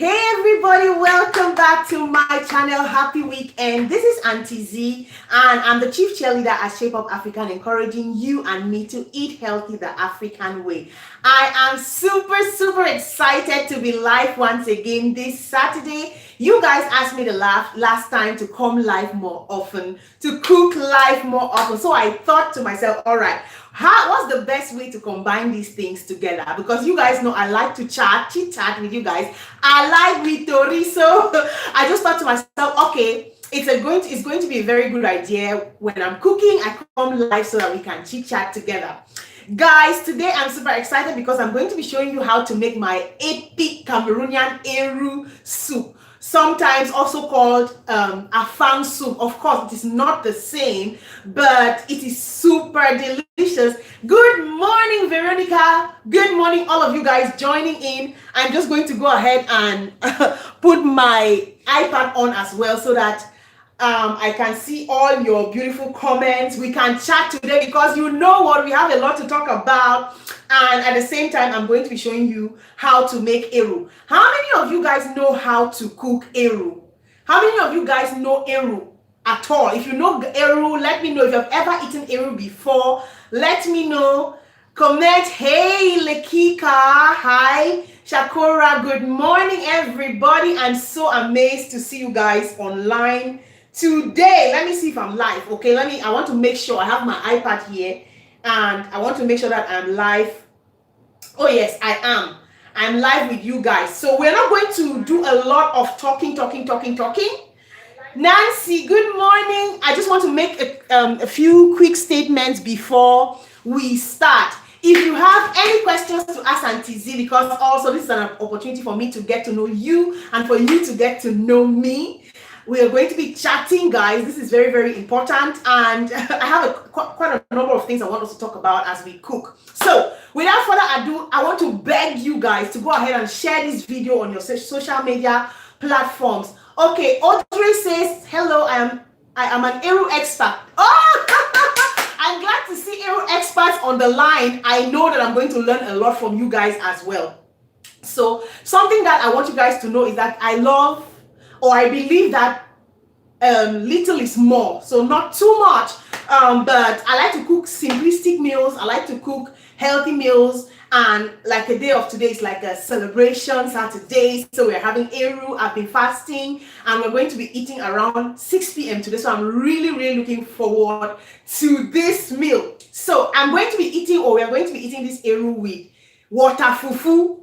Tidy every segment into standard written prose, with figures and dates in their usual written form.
Hey everybody, welcome back to my channel. Happy weekend. This is Auntie Z and I'm the chief cheerleader at Shape Up African, encouraging you and me to eat healthy the African way. I am super excited to be live once again this Saturday. You guys asked me the last time to come live more often, to cook live more often. So I thought to myself, all right, what's the best way to combine these things together? Because you guys know I like to chit chat with you guys. I like Vitori, so I just thought to myself, okay, it's going to be a very good idea when I'm cooking. I come live so that we can chit chat together. Guys, today I'm super excited because I'm going to be showing you how to make my epic Cameroonian Eru soup, sometimes also called afang soup. Of course, it is not the same, but it is super delicious. Good morning, Veronica. Good morning, all of you guys joining in. I'm just going to go ahead and put my iPad on as well so that I can see all your beautiful comments. We can chat today because you know what, we have a lot to talk about. And at the same time, I'm going to be showing you how to make Eru. How many of you guys know how to cook Eru? How many of you guys know Eru at all? If you know Eru, let me know. If you've ever eaten Eru before, let me know. Comment. Hey, Lekika. Hi. Shakura. Good morning, everybody. I'm so amazed to see you guys online today. Let me see if I'm live. Okay, I want to make sure I have my iPad here and I want to make sure that I'm live. Oh yes, I am. I'm live with you guys. So we're not going to do a lot of talking. Nancy, good morning. I just want to make a few quick statements before we start. If you have any questions to ask Auntie Z, because also this is an opportunity for me to get to know you and for you to get to know me. We are going to be chatting, guys. This is very important, and I have quite a number of things I want us to talk about as we cook. So without further ado, I want to beg you guys to go ahead and share this video on your social media platforms. Okay, Audrey says, hello, I am an Eru expert. Oh, I'm glad to see Eru experts on the line. I know that I'm going to learn a lot from you guys as well. So something that I want you guys to know is that I love, or I believe that little is more, so not too much, but I like to cook simplistic meals. I like to cook healthy meals, and like a day of today is like a celebration Saturday, so we're having Eru. I've been fasting and we're going to be eating around 6 p.m. today, so I'm really looking forward to this meal. So we're going to be eating this Eru with water fufu.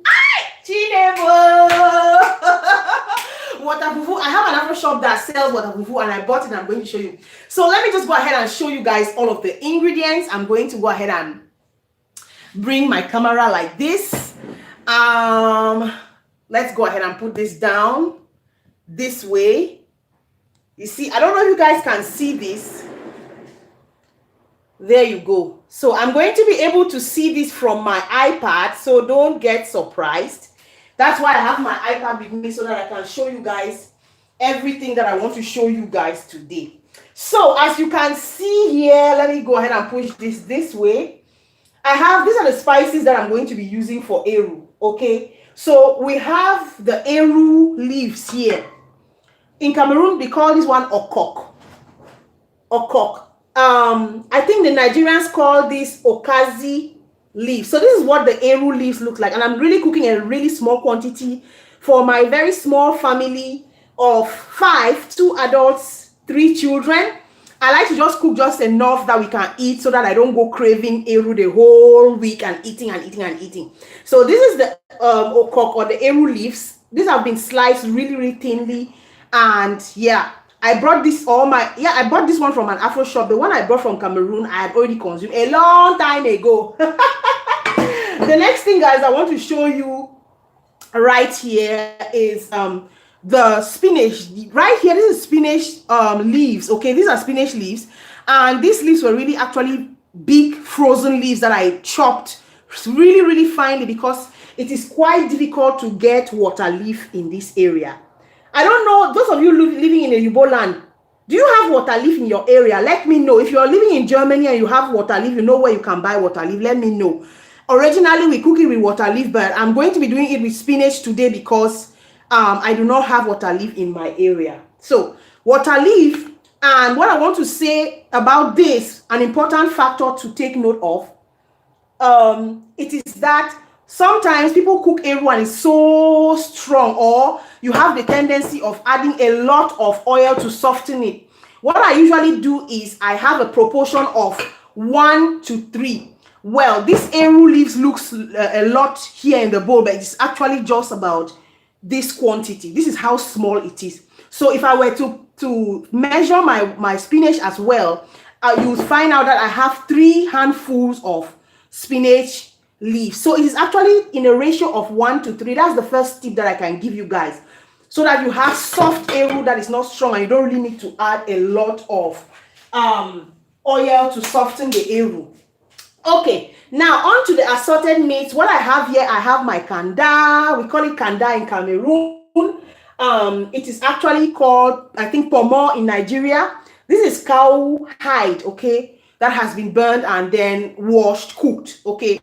Water fufu. I have another shop that sells water fufu and I bought it and I'm going to show you. So let me just go ahead and show you guys all of the ingredients. I'm going to go ahead and bring my camera like this. Let's go ahead and put this down this way. You see, I don't know if you guys can see this. There you go. So I'm going to be able to see this from my iPad, so don't get surprised. That's why I have my iPad with me so that I can show you guys everything that I want to show you guys today. So as you can see here, let me go ahead and push this way. These are the spices that I'm going to be using for Eru. Okay, so we have the Eru leaves here. In Cameroon, we call this one okok. I think the Nigerians call this okazi leaves. So this is what the Eru leaves look like, and I'm really cooking a really small quantity for my very small family of 5, 2 adults, 3 children. I like to just cook just enough that we can eat so that I don't go craving Eru the whole week and eating. So this is the okok, or the Eru leaves. These have been sliced really thinly, and yeah, I brought this I bought this one from an Afro shop. The one I brought from Cameroon, I had already consumed a long time ago. The next thing, guys, I want to show you right here is the spinach. Right here, this is spinach leaves. Okay, these are spinach leaves, and these leaves were really actually big frozen leaves that I chopped really finely because it is quite difficult to get water leaf in this area. I don't know, those of you living in a Yubo land, do you have water leaf in your area? Let me know. If you're living in Germany and you have water leaf, you know where you can buy water leaf, let me know. Originally, we cook it with water leaf, but I'm going to be doing it with spinach today because I do not have water leaf in my area. So water leaf, and what I want to say about this, an important factor to take note of, it is that sometimes people cook eru and it's so strong, or you have the tendency of adding a lot of oil to soften it. What I usually do is I have a proportion of 1 to 3. Well, this eru leaves looks a lot here in the bowl, but it's actually just about this quantity. This is how small it is. So if I were to measure my spinach as well, you would find out that I have 3 handfuls of spinach leaves. So it is actually in a ratio of 1 to 3. That's the first tip that I can give you guys, so that you have soft eru that is not strong and you don't really need to add a lot of oil to soften the eru. Okay, now on to the assorted meats. What I have here, I have my kanda. We call it kanda in Cameroon. It is actually called, I think, pomo in Nigeria. This is cow hide, okay, that has been burned and then washed, cooked, okay.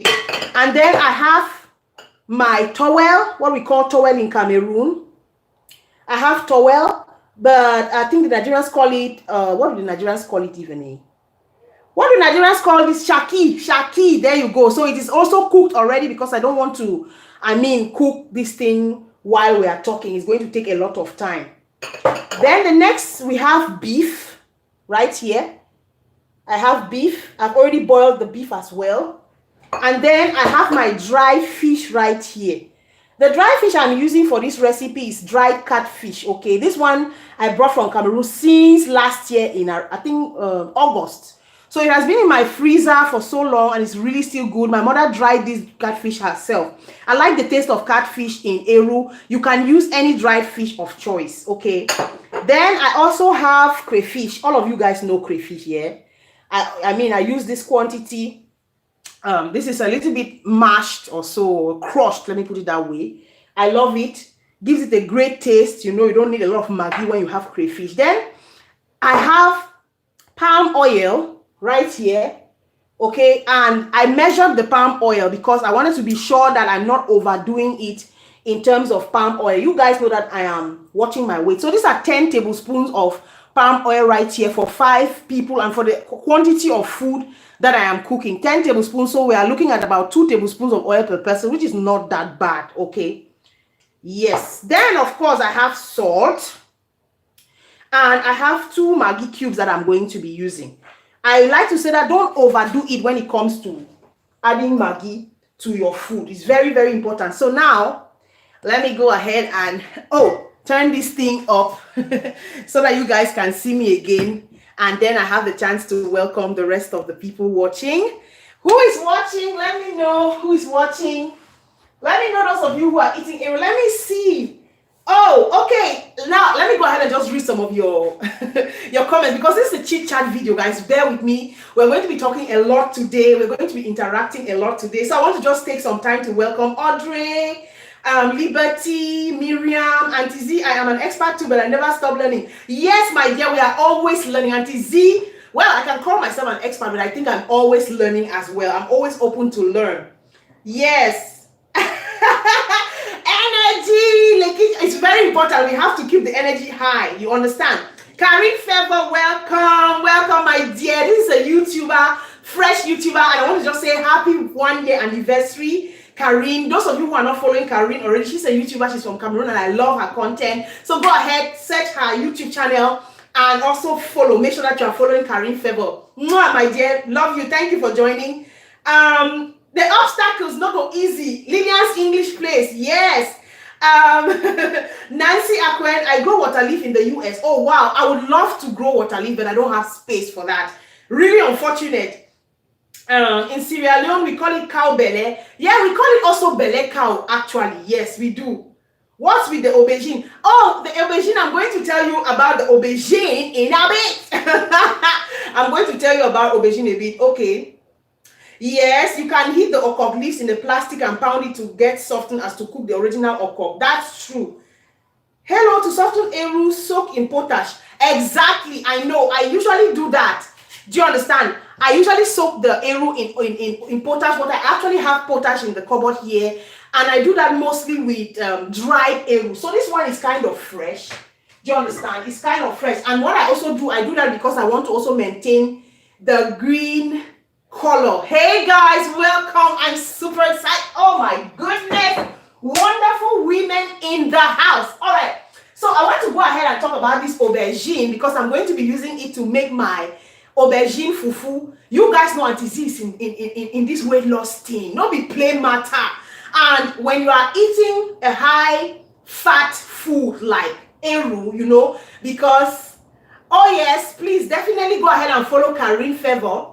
And then I have my towel, what we call towel in Cameroon. I have towel, but I think the Nigerians call it, what do the Nigerians call it even? What do Nigerians call this? Shaki. Shaki, there you go. So it is also cooked already, because I don't want to, cook this thing while we are talking. It's going to take a lot of time. Then the next, we have beef right here. I have beef. I've already boiled the beef as well. And then I have my dry fish right here. The dry fish I'm using for this recipe is dried catfish. Okay, this one I brought from Cameroon since last year in, I think, August. So it has been in my freezer for so long and it's really still good. My mother dried this catfish herself. I like the taste of catfish in eru. You can use any dried fish of choice, okay? Then I also have crayfish. All of you guys know crayfish, yeah? I use this quantity. This is a little bit mashed or so, crushed, let me put it that way. I love it. Gives it a great taste. You know, you don't need a lot of Maggi when you have crayfish. Then I have palm oil right here, okay, and I measured the palm oil because I wanted to be sure that I'm not overdoing it in terms of palm oil. You guys know that I am watching my weight. So these are 10 tablespoons of palm oil right here for 5 people, and for the quantity of food that I am cooking, 10 tablespoons. So we are looking at about 2 tablespoons of oil per person, which is not that bad, okay? Yes. Then of course I have salt, and I have 2 Maggi cubes that I'm going to be using. I like to say that don't overdo it when it comes to adding Maggi to your food. It's very, very important. So now, let me go ahead and, turn this thing up so that you guys can see me again. And then I have the chance to welcome the rest of the people watching. Who is watching? Let me know who is watching. Let me know those of you who are eating. Let me see. Oh, okay. Now let me go ahead and just read some of your your comments, because this is a chit chat video, guys. Bear with me. We're going to be talking a lot today. We're going to be interacting a lot today. So I want to just take some time to welcome Audrey, Liberty, Miriam, Auntie Z. I am an expert too, but I never stop learning. Yes, my dear, we are always learning. Auntie Z, well, I can call myself an expert, but I think I'm always learning as well. I'm always open to learn. Yes. Energy, like it's very important. We have to keep the energy high. You understand? Karin Favor, welcome, my dear. This is a YouTuber, fresh YouTuber, and I want to just say happy 1-year anniversary, Karin. Those of you who are not following Karin already, she's a YouTuber. She's from Cameroon, and I love her content. So go ahead, search her YouTube channel, and also follow. Make sure that you are following Karin Favor. Mwah, my dear, love you. Thank you for joining. The obstacles not go easy. Lillian's English place, yes. Nancy Aquen, I grow water leaf in the US. Oh wow, I would love to grow water leaf, but I don't have space for that. Really unfortunate. In Sierra Leone, we call it cow belly. Yeah, we call it also belly cow, actually. Yes, we do. What's with the aubergine? Oh, the aubergine, I'm going to tell you about the aubergine in a bit. I'm going to tell you about aubergine a bit, okay. Yes, you can heat the okok leaves in the plastic and pound it to get softened as to cook the original okok. That's true. Hello, to soften eru, soak in potash. Exactly, I know. I usually do that. Do you understand? I usually soak the eru in potash water. I actually have potash in the cupboard here. And I do that mostly with dried eru. So this one is kind of fresh. Do you understand? It's kind of fresh. And what I also do, I do that because I want to also maintain the green color. Hey guys, welcome. I'm super excited. Oh my goodness. Wonderful women in the house. All right. So I want to go ahead and talk about this aubergine because I'm going to be using it to make my aubergine fufu. You guys know Auntie Z is in this weight loss thing. No be plain matter. And when you are eating a high fat food like eru, you know, because, oh yes, please definitely go ahead and follow Karine Favor.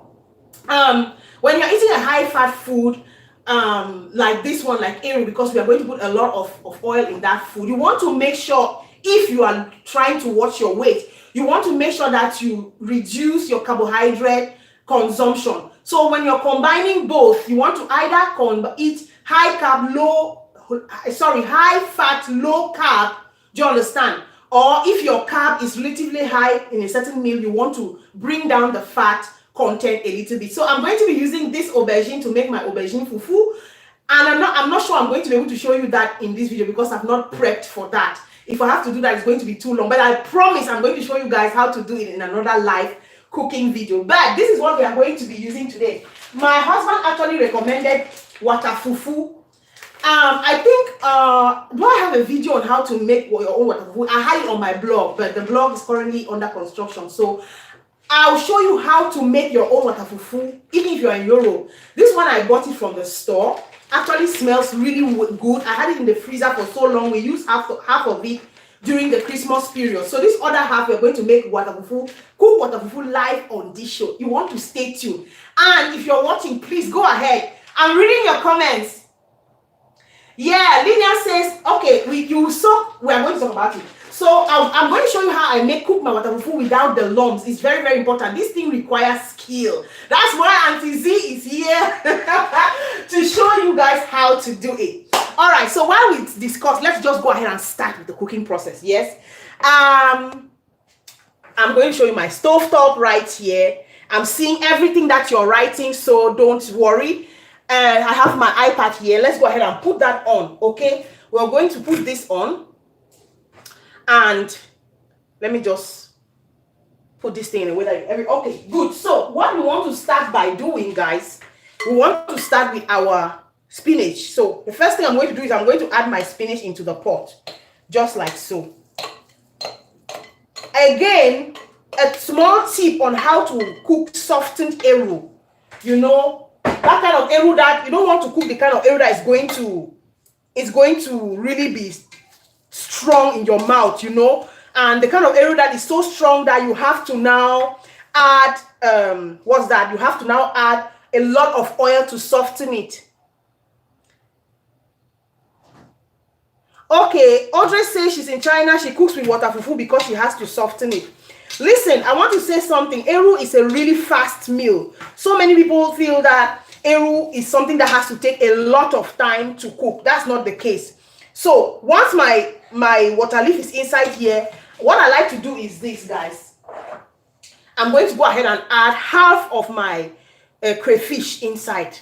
When you're eating a high fat food, like this one, like eru, because we are going to put a lot of oil in that food, you want to make sure, if you are trying to watch your weight, you want to make sure that you reduce your carbohydrate consumption. So when you're combining both, you want to either eat high fat, low carb. Do you understand? Or if your carb is relatively high in a certain meal, you want to bring down the fat content a little bit. So I'm going to be using this aubergine to make my aubergine fufu. And I'm not sure I'm going to be able to show you that in this video because I've not prepped for that. If I have to do that, it's going to be too long. But I promise I'm going to show you guys how to do it in another live cooking video. But this is what we are going to be using today. My husband actually recommended water fufu. I think, do I have a video on how to make your own water fufu? I had it on my blog, but the blog is currently under construction. So I'll show you how to make your own water fufu, even if you're in Europe. This one, I bought it from the store. Actually smells really good. I had it in the freezer for so long. We used half of it during the Christmas period. So this other half, we're going to make water fufu, cook water fufu live on this show. You want to stay tuned. And if you're watching, please go ahead. I'm reading your comments. Yeah, Linia says, okay, we are going to talk about it. So I'm going to show you how I cook my water fufu without the lumps. It's very, very important. This thing requires skill. That's why Auntie Z is here to show you guys how to do it. All right, so while we discuss, let's just go ahead and start with the cooking process. Yes. I'm going to show you my stovetop right here. I'm seeing everything that you're writing, so don't worry. I have my iPad here. Let's go ahead and put that on. Okay, we're going to put this on. And let me just put this thing in a way that okay, good. So what we want to start by doing, guys, we want to start with our spinach. So the first thing I'm going to do is I'm going to add my spinach into the pot, just like so. Again, a small tip on how to cook softened eru. You know, that kind of eru that you don't want to cook, the kind of eru that is going to really be strong in your mouth, you know, and the kind of eru that is so strong that you have to now add you have to now add a lot of oil to soften it. Okay, Audrey says she's in China. She cooks with water fufu because she has to soften it. Listen, I want to say something. Eru is a really fast meal. So many people feel that eru is something that has to take a lot of time to cook. That's not the case. So once my water leaf is inside here, what I like to do is this, guys. I'm going to go ahead and add half of my crayfish inside.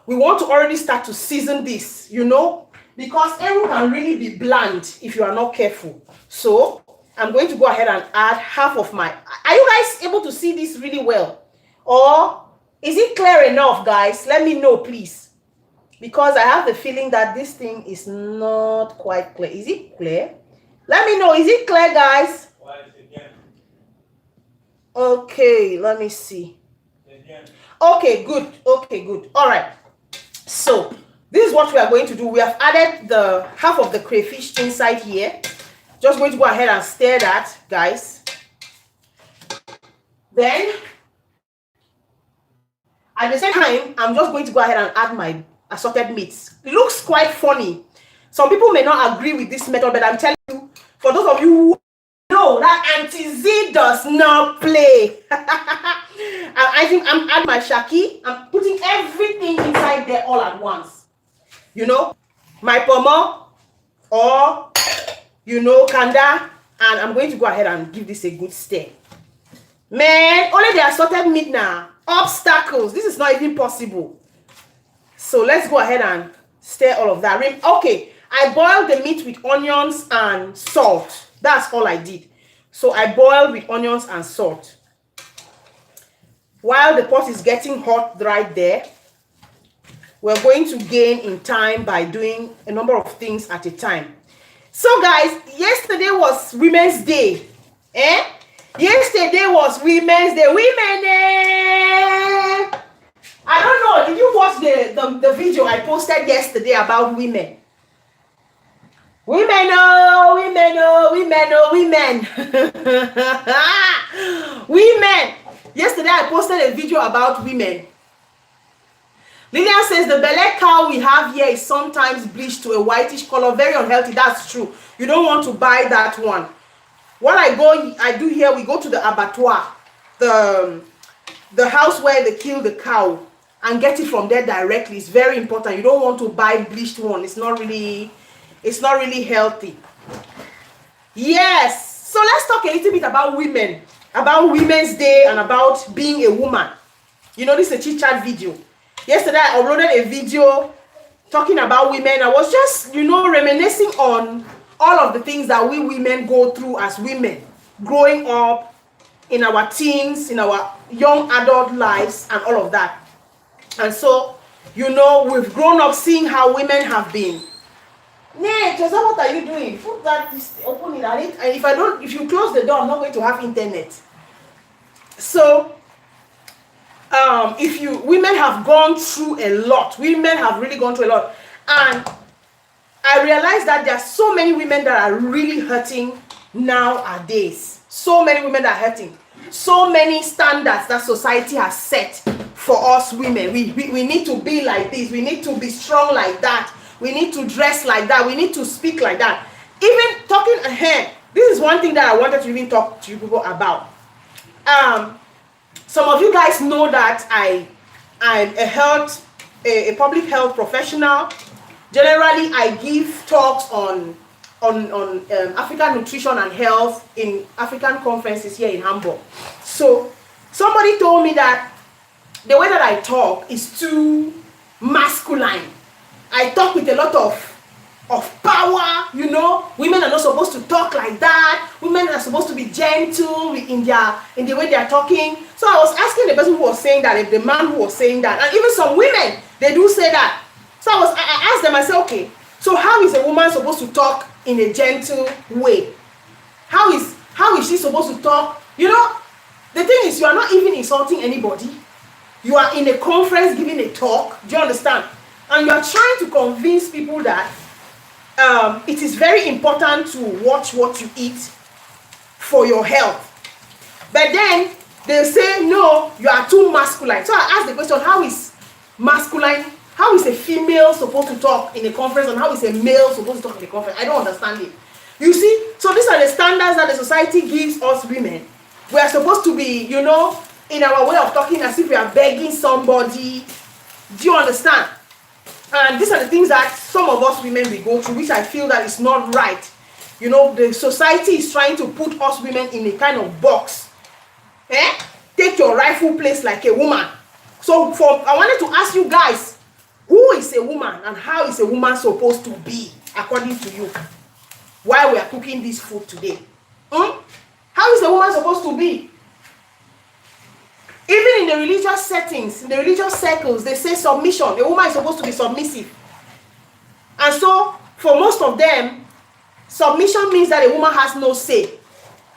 We want to already start to season this, you know, because eru can really be bland if you are not careful. So I'm going to go ahead and add half of my... Are you guys able to see this really well? Or is it clear enough, guys? Let me know, please. Because I have the feeling that this thing is not quite clear. Is it clear? Let me know. Is it clear, guys? Okay, let me see. Okay, good. Okay, good. All right. So this is what we are going to do. We have added the half of the crayfish inside here. Just going to go ahead and stir that, guys. Then, at the same time, I'm just going to go ahead and add my assorted meats. It looks quite funny. Some people may not agree with this method, but I'm telling you, for those of you who know that Auntie Z does not play. I think I'm adding my shaki. I'm putting everything inside there all at once. You know, my pomo or, you know, kanda. And I'm going to go ahead and give this a good stir. Man, only the assorted meat now. Obstacles. This is not even possible. So let's go ahead and Stir all of that. Okay, I boiled the meat with onions and salt. That's all I did. So I boiled with onions and salt. While the pot is getting hot right there, we're going to gain in time by doing a number of things at a time. So guys, yesterday was Women's Day. Yesterday was Women's Day. Women, I don't know, did you watch the video I posted yesterday about women? Women, oh, women, oh, women, oh, women. Women. Yesterday I posted a video about women. Lillian says the belle cow we have here is sometimes bleached to a whitish color, very unhealthy. That's true. You don't want to buy that one. What I do here, we go to the abattoir, the house where they kill the cow, and get it from there directly. It's very important. You don't want to buy bleached one. It's not really healthy. Yes. So let's talk a little bit about women, about Women's Day, and about being a woman. You know, this is a chit chat video. Yesterday I uploaded a video talking about women. I was just, reminiscing on all of the things that we women go through as women, growing up, in our teens, in our young adult lives, and all of that. And so, we've grown up seeing how women have been. Nah, Jose, what are you doing? Put that, open it, and if you close the door, I'm not going to have internet. So, women have gone through a lot. Women have really gone through a lot. And I realized that there are so many women that are really hurting nowadays. So many women that are hurting. So many standards that society has set for us women. We need to be like this. We need to be strong like that. We need to dress like that. We need to speak like that. Even talking ahead, this is one thing that I wanted to even talk to you people about. Some of you guys know that I'm a public health professional. Generally, I give talks on African nutrition and health in African conferences here in Hamburg. So somebody told me that the way that I talk is too masculine. I talk with a lot of power, Women are not supposed to talk like that. Women are supposed to be gentle in the way they are talking. So I was asking the person who was saying that, if the man who was saying that, and even some women, they do say that. So I asked them, I said, okay, so how is a woman supposed to talk in a gentle way? How is she supposed to talk? The thing is, you are not even insulting anybody. You are in a conference giving a talk. Do you understand? And you are trying to convince people that it is very important to watch what you eat for your health. But then they say, no, you are too masculine. So I asked the question, how is a female supposed to talk in a conference, and how is a male supposed to talk in a conference? I don't understand it. You see, so these are the standards that the society gives us women. We are supposed to be, in our way of talking as if we are begging somebody. Do you understand? And these are the things that some of us women we go through, which I feel that is not right. The society is trying to put us women in a kind of box. Take your rightful place like a woman. So I wanted to ask you guys, who is a woman and how is a woman supposed to be according to you? While we are cooking this food today. How is a woman supposed to be? Even in the religious settings, in the religious circles, they say submission. A woman is supposed to be submissive. And so, for most of them, submission means that a woman has no say.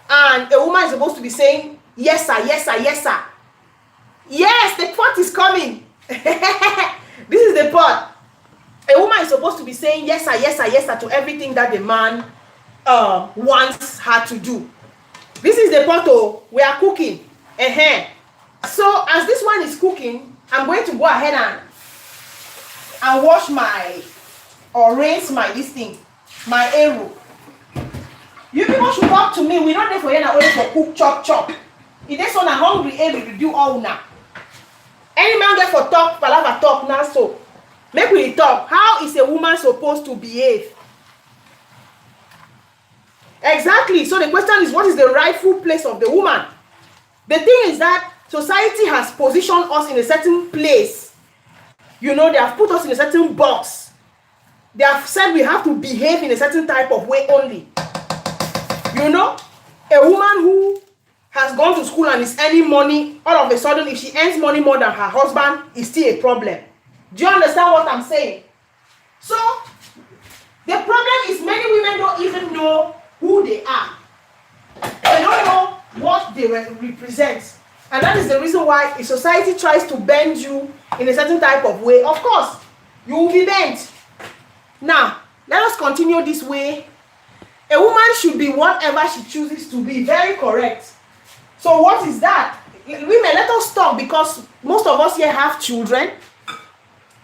And a woman is supposed to be saying, yes sir, yes sir, yes sir. Yes, the pot is coming. This is the pot. A woman is supposed to be saying yes sir, yes sir, yes sir to everything that the man wants her to do. This is the pot, we are cooking. So as this one is cooking, I'm going to go ahead and wash rinse my my Eru. You people should talk to me. We're not there for you only for cook, chop. If there's one hungry Eru to do all now. Any man there for talk, palava talk now, so make we talk. How is a woman supposed to behave? Exactly. So the question is, what is the rightful place of the woman? The thing is that society has positioned us in a certain place. They have put us in a certain box. They have said we have to behave in a certain type of way only. You know, a woman who has gone to school and is earning money, all of a sudden, if she earns money more than her husband, it's still a problem. Do you understand what I'm saying? So, the problem is many women don't even know who they are. They don't know what they represent. And that is the reason why if society tries to bend you in a certain type of way, of course, you will be bent. Now, let us continue this way. A woman should be whatever she chooses to be. Very correct. So what is that? Women, let us talk, because most of us here have children.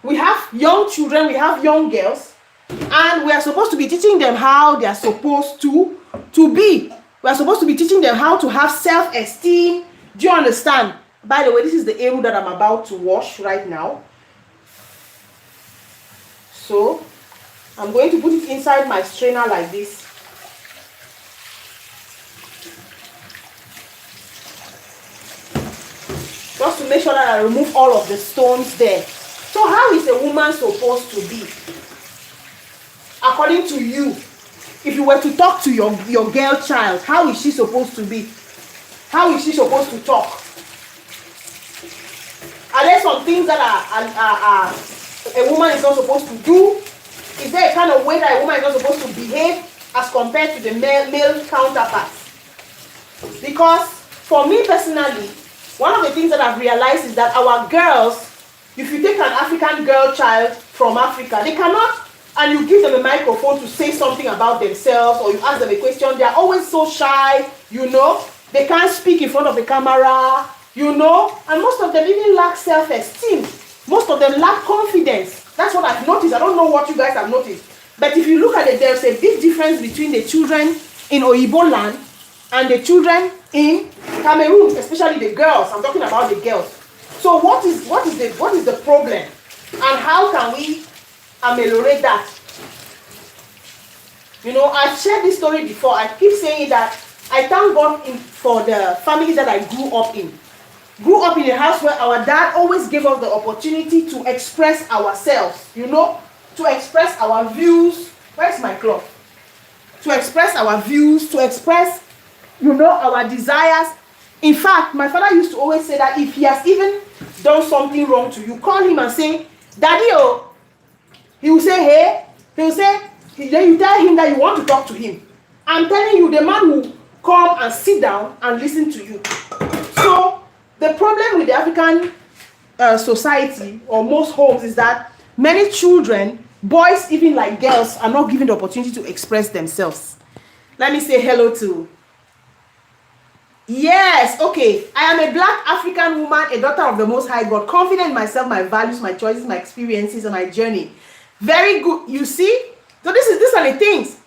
We have young children, we have young girls, and we are supposed to be teaching them how they are supposed to be. We are supposed to be teaching them how to have self-esteem. Do you understand? By the way, this is the Eru that I'm about to wash right now. So, I'm going to put it inside my strainer like this. Just to make sure that I remove all of the stones there. So how is a woman supposed to be? According to you, if you were to talk to your girl child, how is she supposed to be? How is she supposed to talk? Are there some things that a woman is not supposed to do? Is there a kind of way that a woman is not supposed to behave as compared to the male counterparts? Because for me personally, one of the things that I've realized is that our girls, if you take an African girl child from Africa, they cannot, and you give them a microphone to say something about themselves, or you ask them a question, they are always so shy, you know. They can't speak in front of the camera, you know. And most of them even lack self-esteem. Most of them lack confidence. That's what I've noticed. I don't know what you guys have noticed. But if you look at it, there's a big difference between the children in Oyibo land and the children in Cameroon, especially the girls. I'm talking about the girls. So what is the problem? And how can we ameliorate that? You know, I've shared this story before. I keep saying that I thank God for the family that I grew up in. Grew up in a house where our dad always gave us the opportunity to express ourselves, you know, to express our views. Where's my cloth? To express our views, to express, you know, our desires. In fact, my father used to always say that if he has even done something wrong to you, call him and say, Daddy, oh. He will say, hey. He will say, then you tell him that you want to talk to him. I'm telling you, the man will come and sit down and listen to you. So, the problem with the African society, or most homes, is that many children, boys even like girls, are not given the opportunity to express themselves. Let me say hello to... Yes, okay. I am a black African woman, a daughter of the Most High God, confident in myself, my values, my choices, my experiences, and my journey. Very good. You see? So these are the things.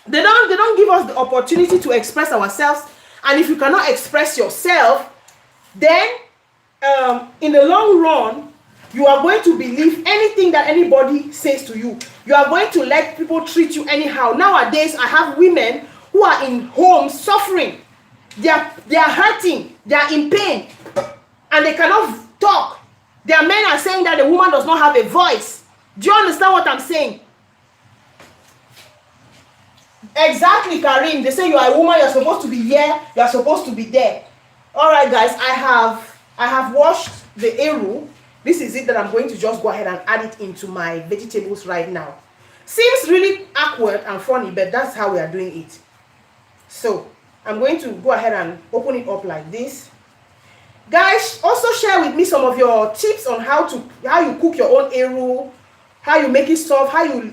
They don't give us the opportunity to express ourselves. And if you cannot express yourself, then in the long run, you are going to believe anything that anybody says to you. You are going to let people treat you anyhow. Nowadays, I have women who are in homes suffering. They are hurting. They are in pain. And they cannot talk. Their men are saying that the woman does not have a voice. Do you understand what I'm saying? Exactly, Karim. They say you are a woman, you're supposed to be here, you're supposed to be there. Alright guys, I have washed the Eru. This is it that I'm going to just go ahead and add it into my vegetables right now. Seems really awkward and funny, but that's how we are doing it. So, I'm going to go ahead and open it up like this. Guys, also share with me some of your tips on how you cook your own Eru, how you make it soft, how you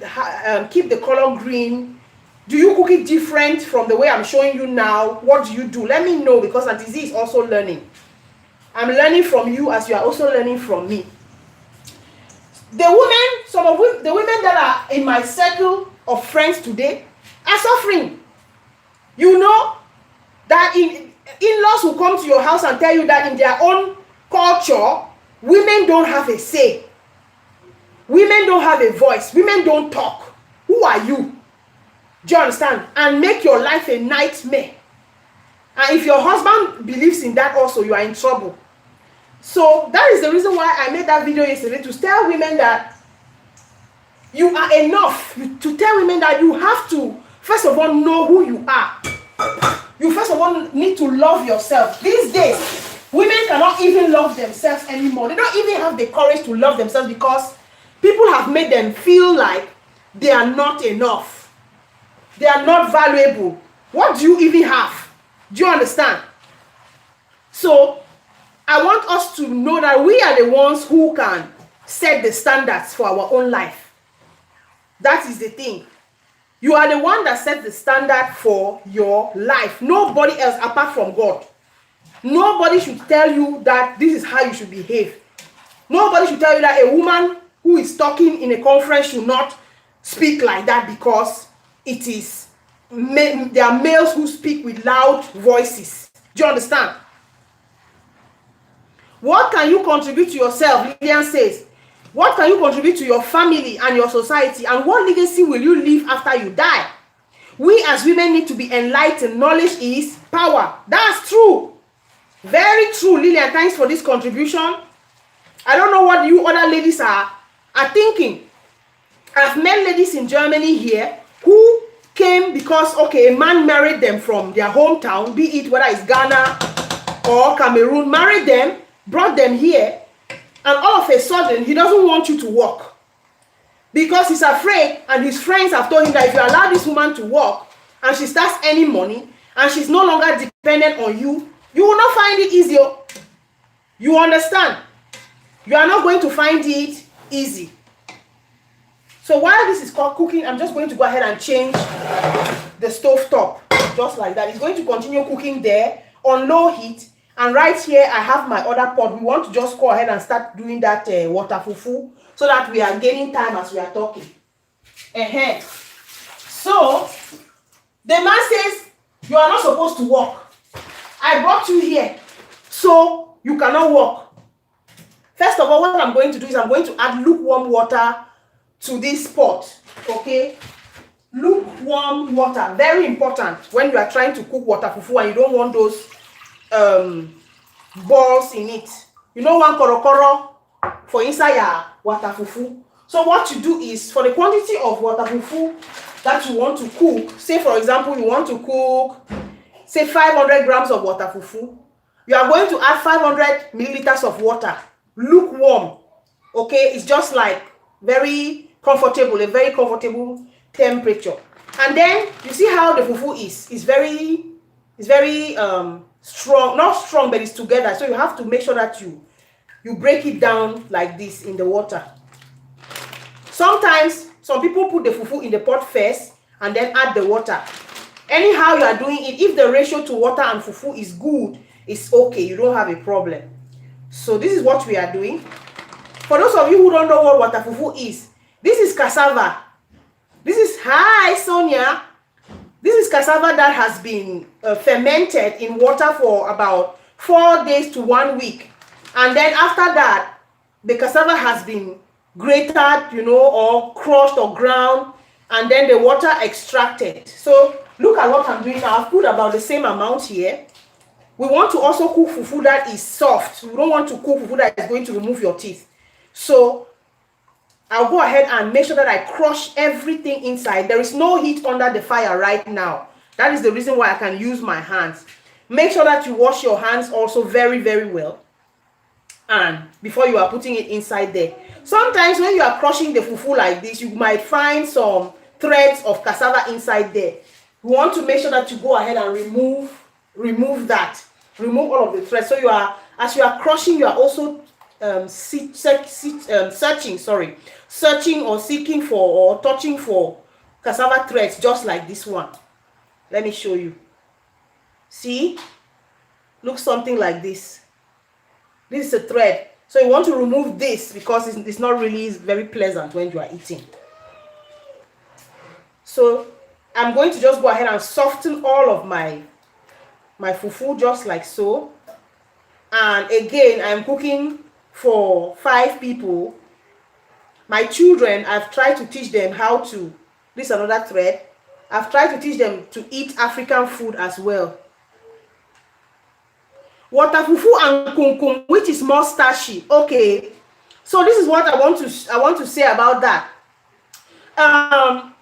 keep the color green. Do you cook it different from the way I'm showing you now? What do you do? Let me know, because Auntie Z is also learning. I'm learning from you as you are also learning from me. The women, some of the women that are in my circle of friends today are suffering. You know that in-laws will come to your house and tell you that in their own culture, women don't have a say. Women don't have a voice. Women don't talk. Who are you? Do you understand? And make your life a nightmare. And if your husband believes in that also, you are in trouble. So that is the reason why I made that video yesterday, to tell women that You are enough. To tell women that you have to, first of all, know who you are. You first of all need to love yourself. These days, women cannot even love themselves anymore. They don't even have the courage to love themselves because people have made them feel like they are not enough. They are not valuable. What do you even have? Do you understand? So, I want us to know that we are the ones who can set the standards for our own life. That is the thing. You are the one that sets the standard for your life. Nobody else apart from God. Nobody should tell you that this is how you should behave. Nobody should tell you that a woman who is talking in a conference should not speak like that because it is there are males who speak with loud voices. Do you understand? What can you contribute to yourself? Lillian says, what can you contribute to your family and your society? And what legacy will you leave after you die? We as women need to be enlightened. Knowledge is power. That's true. Very true, Lillian. Thanks for this contribution. I don't know what you other ladies are thinking. I've met ladies in Germany here who came because, okay, a man married them from their hometown, be it whether it's Ghana or Cameroon, married them, brought them here, and all of a sudden, he doesn't want you to work because he's afraid, and his friends have told him that if you allow this woman to work and she starts earning money and she's no longer dependent on you, you will not find it easy. You understand? You are not going to find it easy. So while this is cooking, I'm just going to go ahead and change the stove top, just like that. It's going to continue cooking there on low heat. And right here, I have my other pot. We want to just go ahead and start doing that water fufu so that we are gaining time as we are talking. So, the man says, you are not supposed to walk. I brought you here, so you cannot walk. First of all, what I'm going to do is I'm going to add lukewarm water to this pot, okay? Lukewarm water, very important when you are trying to cook water fufu and you don't want those balls in it. You know, one korokoro for inside your water fufu. So what you do is, for the quantity of water fufu that you want to cook, say for example you want to cook, say 500 grams of water fufu, you are going to add 500 milliliters of water, lukewarm. Okay, it's just like very comfortable, a very comfortable temperature. And then you see how the fufu is. It's very strong, not strong, but it's together. So you have to make sure that you break it down like this in the water. Sometimes some people put the fufu in the pot first and then add the water. Anyhow you are doing it, if the ratio to water and fufu is good, it's okay, you don't have a problem. So this is what we are doing. For those of you who don't know what water fufu is, this is cassava. This is, hi Sonia, this is cassava that has been fermented in water for about 4 days to 1 week. And then after that, the cassava has been grated, you know, or crushed or ground, and then the water extracted. So look at what I'm doing now. I've put about the same amount here. We want to also cook fufu that is soft. We don't want to cook fufu that is going to remove your teeth. So I'll go ahead and make sure that I crush everything inside. There is no heat under the fire right now. That is the reason why I can use my hands. Make sure that you wash your hands also very, very well. And before you are putting it inside there. Sometimes when you are crushing the fufu like this, you might find some threads of cassava inside there. You want to make sure that you go ahead and remove that. Remove all of the threads. So you are, as you are crushing, you are also searching or seeking for or touching for cassava threads, just like this one. Let me show you. See, looks something like this. This is a thread, so you want to remove this because it's not really very pleasant when you are eating. So I'm going to just go ahead and soften all of my fufu just like so. And again, I'm cooking for 5 people. My children, I've tried to teach them how to, this is another thread, I've tried to teach them to eat African food as well. Water fufu and kumkum, which is more starchy. Okay, so this is what I want to say about that. Um,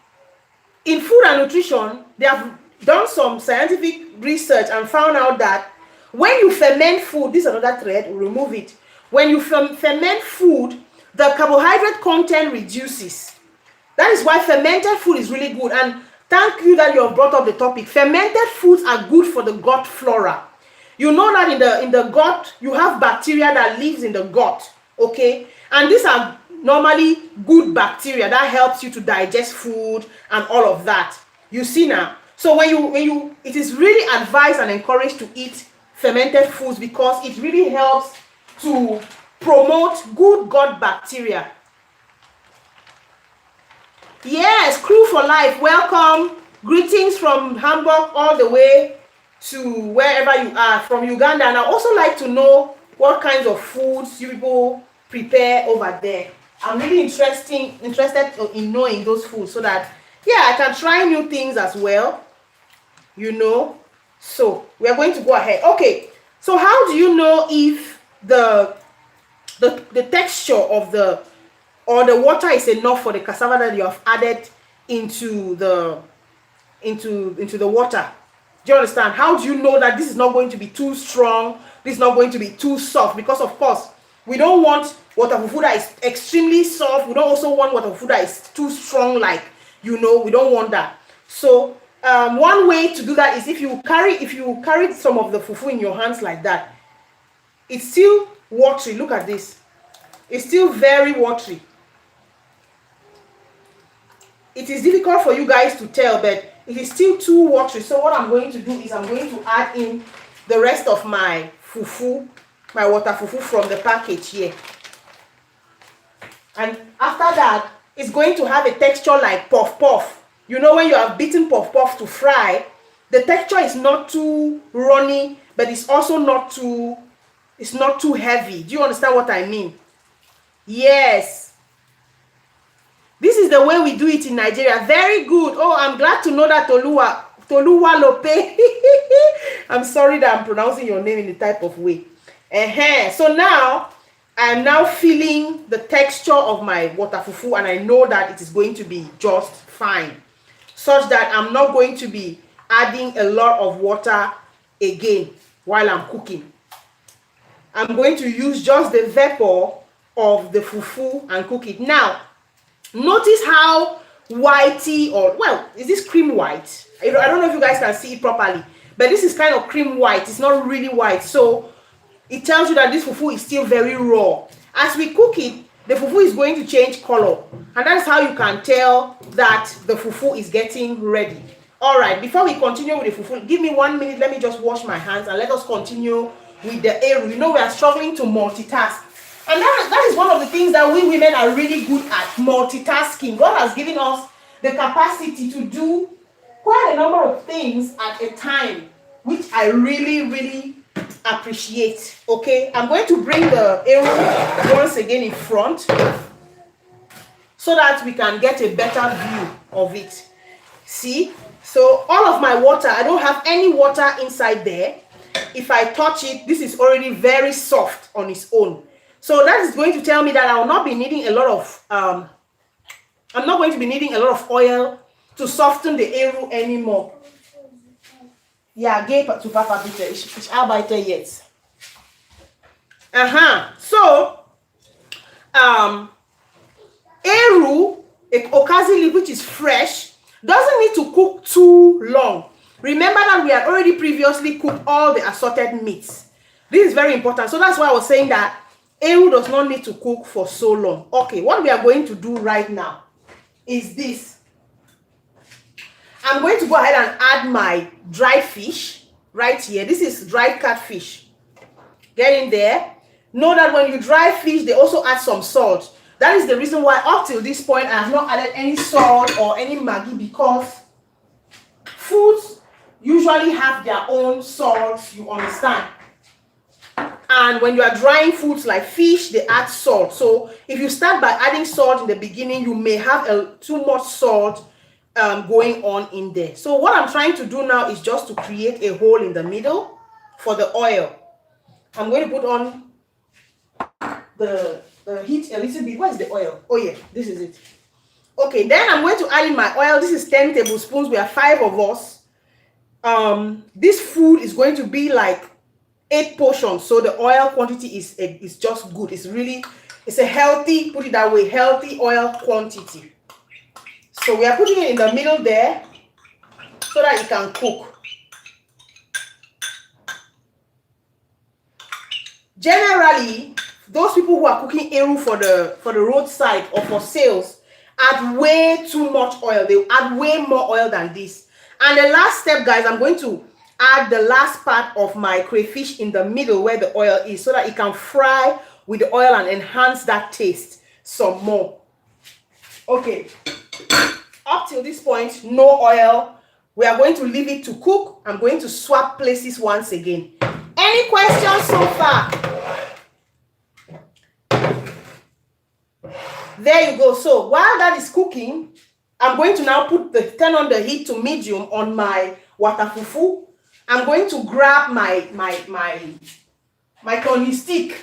in food and nutrition, they have done some scientific research and found out that when you ferment food, this is another thread, we'll remove it. When you ferment food, the carbohydrate content reduces. That is why fermented food is really good. And thank you that you have brought up the topic. Fermented foods are good for the gut flora. You know that in the gut, you have bacteria that lives in the gut, okay? And these are normally good bacteria that helps you to digest food and all of that. You see now. So it is really advised and encouraged to eat fermented foods because it really helps to promote good gut bacteria. Yes, crew for life, welcome. Greetings from Hamburg all the way to wherever you are, from Uganda. And I also like to know what kinds of foods you people prepare over there. I'm really interested in knowing those foods so that, yeah, I can try new things as well, you know. So we are going to go ahead. Okay, so how do you know if the texture of the water is enough for the cassava that you have added into the water? Do you understand? How do you know that this is not going to be too strong, this is not going to be too soft? Because of course we don't want water fufu that is extremely soft. We don't also want water fufu that is too strong, like, you know, we don't want that. So one way to do that is if you carry some of the fufu in your hands like that, it's still watery. Look at this, it's still very watery. It is difficult for you guys to tell, but it is still too watery. So what I'm going to do is I'm going to add in the rest of my fufu, my water fufu from the package here. And after that, it's going to have a texture like puff puff. You know, when you have beaten puff puff to fry, the texture is not too runny, but it's also not too heavy. Do you understand what I mean? Yes. This is the way we do it in Nigeria. Very good. Oh, I'm glad to know that Toluwa Lope. I'm sorry that I'm pronouncing your name in the type of way. So now, I'm now feeling the texture of my water fufu, and I know that it is going to be just fine, such that I'm not going to be adding a lot of water again while I'm cooking. I'm going to use just the vapor of the fufu and cook it. Now, notice how whitey, or well, is this cream white? I don't know if you guys can see it properly, but this is kind of cream white. It's not really white, so it tells you that this fufu is still very raw. As we cook it, the fufu is going to change color, and that's how you can tell that the fufu is getting ready. All right, before we continue with the fufu, give me 1 minute. Let me just wash my hands and let us continue with the eru. You know, we are struggling to multitask. And that is one of the things that we women are really good at, multitasking. God has given us the capacity to do quite a number of things at a time, which I really, really appreciate. Okay, I'm going to bring the eru once again in front so that we can get a better view of it. See? So all of my water, I don't have any water inside there. If I touch it, this is already very soft on its own. So that is going to tell me that I will not be needing a lot of I'm not going to be needing a lot of oil to soften the eru anymore. Yeah, geh to Papa bitte. Ich arbeite jetzt. So eru okazili, which is fresh, doesn't need to cook too long. Remember that we had already previously cooked all the assorted meats. This is very important. So that's why I was saying that eru does not need to cook for so long. Okay, what we are going to do right now is this. I'm going to go ahead and add my dry fish right here. This is dried catfish. Get in there. Know that when you dry fish, they also add some salt. That is the reason why up till this point I have not added any salt or any Maggi, because foods usually have their own salts, you understand. And when you are drying foods like fish, they add salt. So if you start by adding salt in the beginning, you may have too much salt going on in there. So what I'm trying to do now is just to create a hole in the middle for the oil. I'm going to put on the heat a little bit. Where's the oil? Oh yeah, this is it. Okay, then I'm going to add in my oil. This is 10 tablespoons. We are 5 of us. This food is going to be like 8 portions. So the oil quantity is just good. It's a healthy, put it that way, healthy oil quantity. So we are putting it in the middle there so that it can cook. Generally, those people who are cooking eru for the roadside or for sales add way too much oil. They add way more oil than this. And the last step, guys, I'm going to add the last part of my crayfish in the middle where the oil is so that it can fry with the oil and enhance that taste some more. Okay, up till this point, no oil. We are going to leave it to cook. I'm going to swap places once again. Any questions so far? There you go. So while that is cooking, I'm going to now turn on the heat to medium on my water fufu. I'm going to grab my turning stick.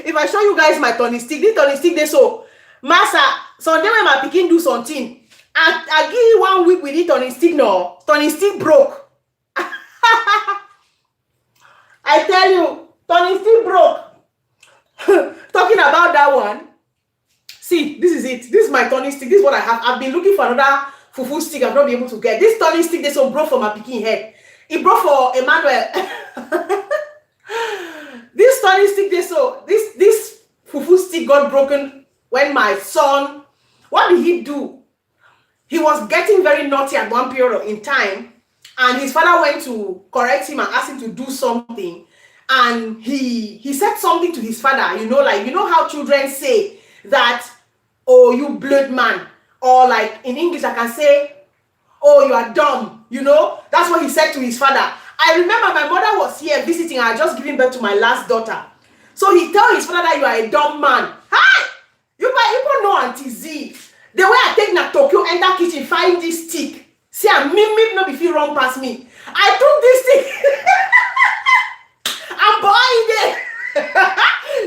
If I show you guys my turning stick, this turning stick, they so massa. So then when my pikin do something, I give you one whip with it turning stick. No, turning stick broke. I tell you, turning stick broke. Talking about that one. See, this is it. This is my turning stick. This is what I have. I've been looking for another fufu stick. I've not been able to get. This turning stick, they so broke for my pikin head. It broke for Emmanuel. This turning stick, they so this fufu stick got broken when my son. What did he do? He was getting very naughty at one period in time, and his father went to correct him and asked him to do something. And he said something to his father, like how children say that, oh, you blood man, or like in English I can say, oh, you are dumb, that's what he said to his father. I remember my mother was here visiting. I had just given birth to my last daughter, so he told his father that you are a dumb man. Hi, you know Auntie Z, the way I take na Tokyo enter kitchen find this stick, see I me no be fit run past me. I took this stick. I'm buying it.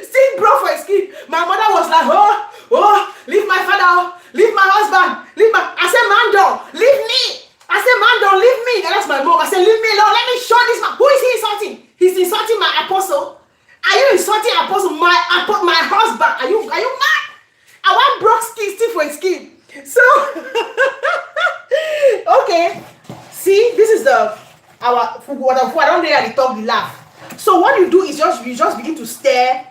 Still broke for a skin. My mother was like, oh, leave my father, leave my husband, I said, man, don't leave me. I said, man, don't leave me. And that's my mom. I said, leave me alone. Let me show this man. Who is he insulting? He's insulting my apostle. Are you insulting apostle? My husband. Are you mad? I want broke skin still for a skin. So okay. See, this is our water. I don't really talk the laugh. So what you do is you just begin to stir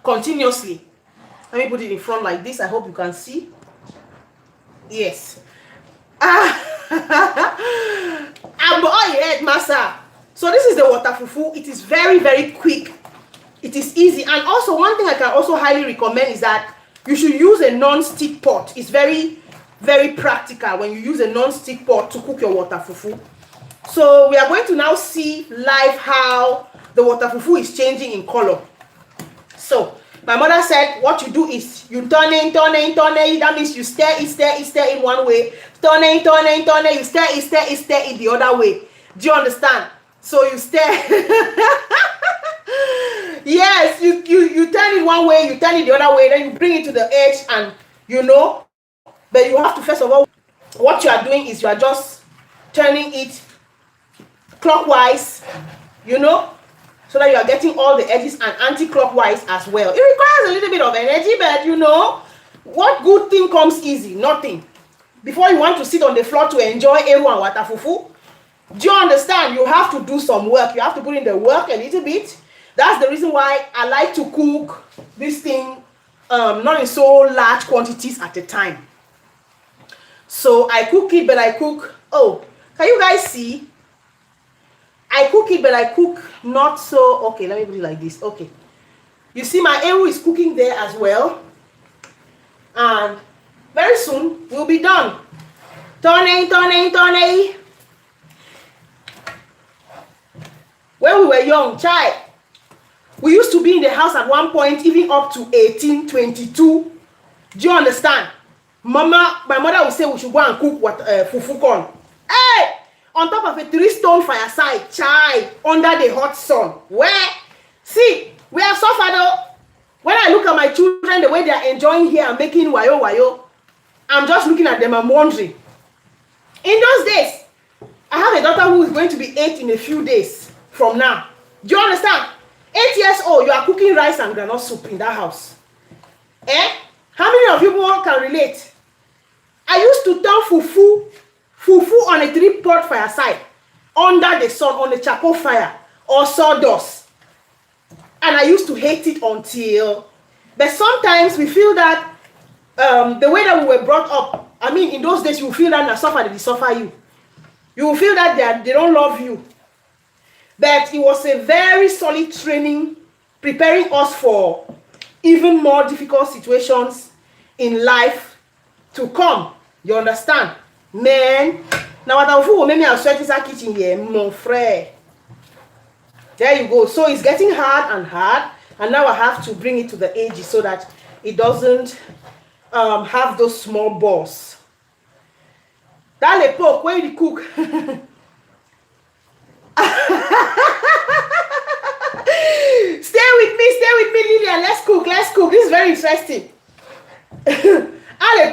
continuously. Let me put it in front like this. I hope you can see. Yes. Massa. So this is the water fufu. It is very, very quick. It is easy. And also one thing I can also highly recommend is that you should use a non-stick pot. It's very, very practical when you use a non-stick pot to cook your water fufu. So we are going to now see live how the water fufu is changing in color. So my mother said what you do is you turn it. That means you stir it in one way. Turn it, you stir it the other way. Do you understand? So you stir. Yes, you turn it one way, you turn it the other way, then you bring it to the edge, and but you have to, first of all, what you are doing is you are just turning it clockwise, so that you are getting all the edges, and anti-clockwise as well. It requires a little bit of energy, but what good thing comes easy? Nothing. Before you want to sit on the floor to enjoy eru and water fufu, do you understand? You have to do some work. You have to put in the work a little bit. That's the reason why I like to cook this thing not in so large quantities at a time. So I cook it, but I cook, can you guys see? I cook it, but I cook not so, okay, let me put it like this. Okay. You see my eru is cooking there as well. And very soon we'll be done. Tone. When we were young, child, we used to be in the house at one point, even up to 18, 22. Do you understand? My mother would say we should go and cook fufu corn. Hey! On top of a 3-stone fireside, child, under the hot sun. Where? See, we have suffered though. When I look at my children, the way they are enjoying here and making wayo, I'm just looking at them, I'm wondering. In those days, I have a daughter who is going to be 8 in a few days from now. Do you understand? 8 years old, you are cooking rice and granite soup in that house. Eh? How many of you can relate? I used to turn fufu on a 3-pot fireside, under the sun, on a charcoal fire, or sawdust. And I used to hate it until... But sometimes we feel that the way that we were brought up, I mean, in those days, you feel that they suffer you. You will feel that they don't love you. But it was a very solid training, preparing us for even more difficult situations in life to come. You understand? Man, now what I will make me sweat in that kitchen here, mon frère. There you go. So it's getting hard and hard, and now I have to bring it to the edge so that it doesn't have those small balls. That le pork, where you cook? Stay with me, Lillian. Let's cook. This is very interesting.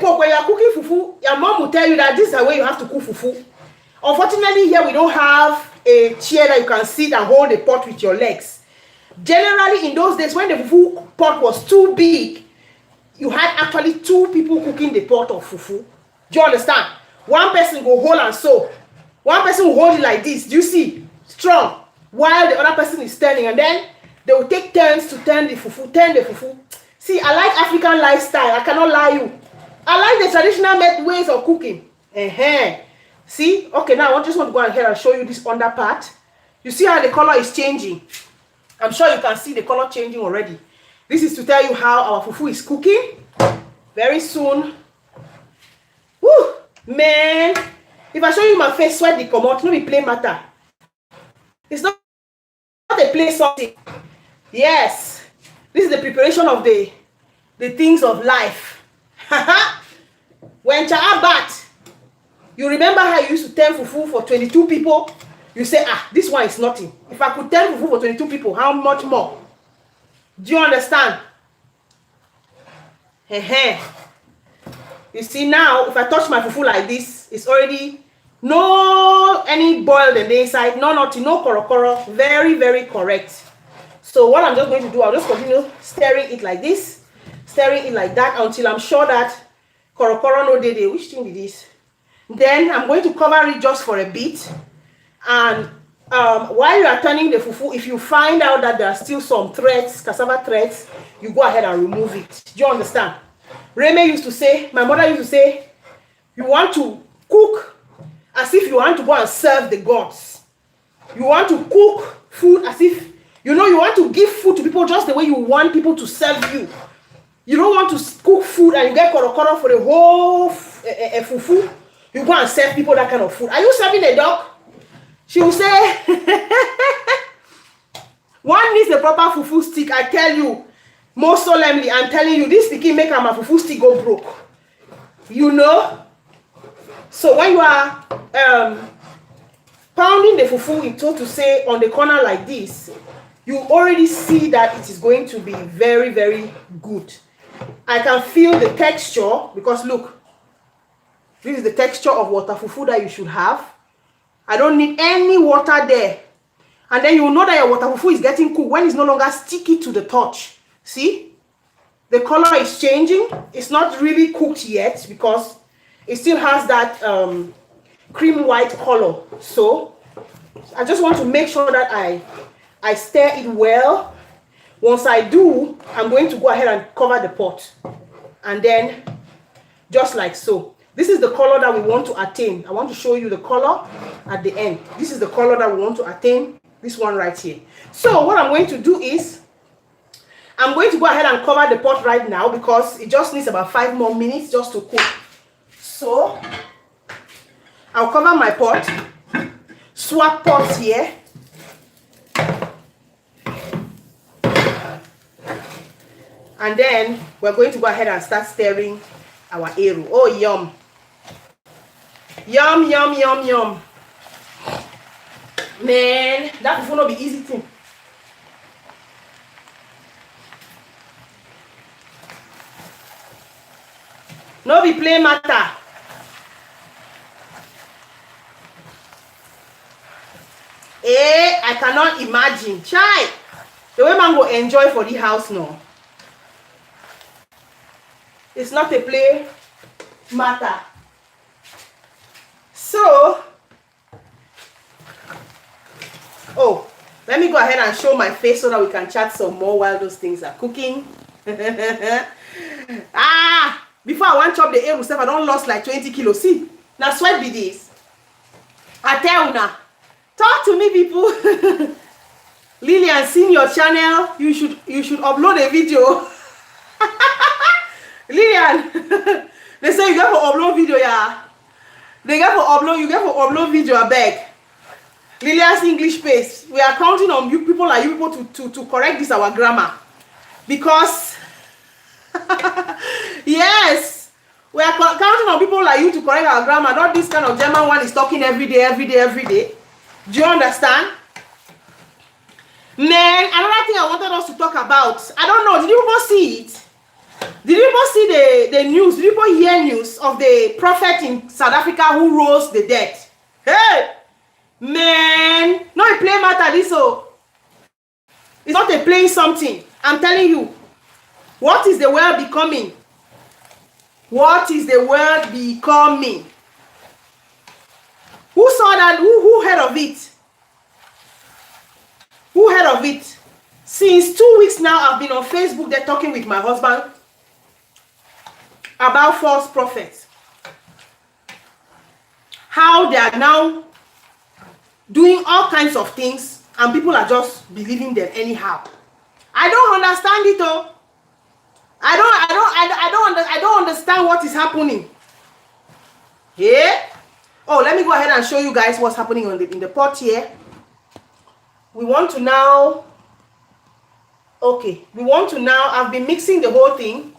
Pork, when you are cooking fufu, your mom will tell you that this is the way you have to cook fufu. Unfortunately, here we don't have a chair that you can sit and hold the pot with your legs. Generally, in those days, when the fufu pot was too big, you had actually 2 people cooking the pot of fufu. Do you understand? One person will hold and sew. One person will hold it like this. Do you see? Strong. While the other person is turning, and then they will take turns to turn the fufu. See, I like African lifestyle. I cannot lie you. I like the traditional ways of cooking. See? Okay, now I just want to go ahead and show you this under part. You see how the color is changing? I'm sure you can see the color changing already. This is to tell you how our fufu is cooking. Very soon. Woo! Man! If I show you my face, sweat the come out, no be play matter. It's not a play something. Yes. This is the preparation of the things of life. When Cha'a bat, you remember how you used to turn fufu for 22 people? You say, this one is nothing. If I could turn fufu for 22 people, how much more? Do you understand? You see now, if I touch my fufu like this, it's already no any boiled in the inside, no nothing, no korokoro. Very, very correct. So what I'm just going to do, I'll just continue stirring it like this, stirring it like that until I'm sure that korokoro no dede. Which thing is this? Then I'm going to cover it just for a bit. And while you are turning the fufu, if you find out that there are still some threads, cassava threads, you go ahead and remove it. Do you understand? Reme used to say, my mother used to say, you want to cook as if you want to go and serve the gods. You want to cook food as if, you want to give food to people just the way you want people to serve you. You don't want to cook food and you get korokoro for the whole fufu. You go and serve people that kind of food. Are you serving a dog? She will say, one needs a proper fufu stick. I tell you, most solemnly, I'm telling you, this sticky make my fufu stick go broke. You know? So when you are pounding the fufu, so to say, on the corner like this, you already see that it is going to be very, very good. I can feel the texture, because look, this is the texture of water fufu that you should have. I don't need any water there. And then you will know that your water fufu is getting cooked when it's no longer sticky to the touch. See? The color is changing. It's not really cooked yet because it still has that cream white color. So I just want to make sure that I stir it well. Once I do, I'm going to go ahead and cover the pot. And then just like so. This is the color that we want to attain. I want to show you the color at the end. This is the color that we want to attain. This one right here. So what I'm going to do is, I'm going to go ahead and cover the pot right now because it just needs about 5 more minutes just to cook. So I'll cover my pot, swap pots here. And then we're going to go ahead and start stirring our eru. Oh, yum. Yum, yum, yum, yum. Man, that will not be easy thing. No be play matter. I cannot imagine. Chai, the way man go enjoy for the house now. It's not a play matter. So, oh, let me go ahead and show my face so that we can chat some more while those things are cooking. Before I want chop the Eru stuff, I don't lost like 20 kilos. See, now sweat be this. I tell you now. Talk to me, people. Lillian, seen your channel. You should upload a video. Lillian, they say you get for upload video, yeah. They get for upload. You get for upload video. I beg. Lillian's English pace. We are counting on you people like you people to correct this our grammar, because yes, we are counting on people like you to correct our grammar. Not this kind of German one is talking every day. Do you understand? Man, another thing I wanted us to talk about. I don't know. Did you people see it? Did you people see the news? Did you people hear news of the prophet in South Africa who rose the dead? Hey! Man! No, a play matter this, so. It's not a playing something. I'm telling you. What is the world becoming? What is the world becoming? Who saw that? Who heard of it? Who heard of it? Since 2 weeks now, I've been on Facebook. They're talking with my husband about false prophets. How they are now doing all kinds of things, and people are just believing them anyhow. I don't understand it, though. I don't understand what is happening. Yeah. Oh, let me go ahead and show you guys what's happening in the pot here. We want to now. Okay, we want to now. I've been mixing the whole thing.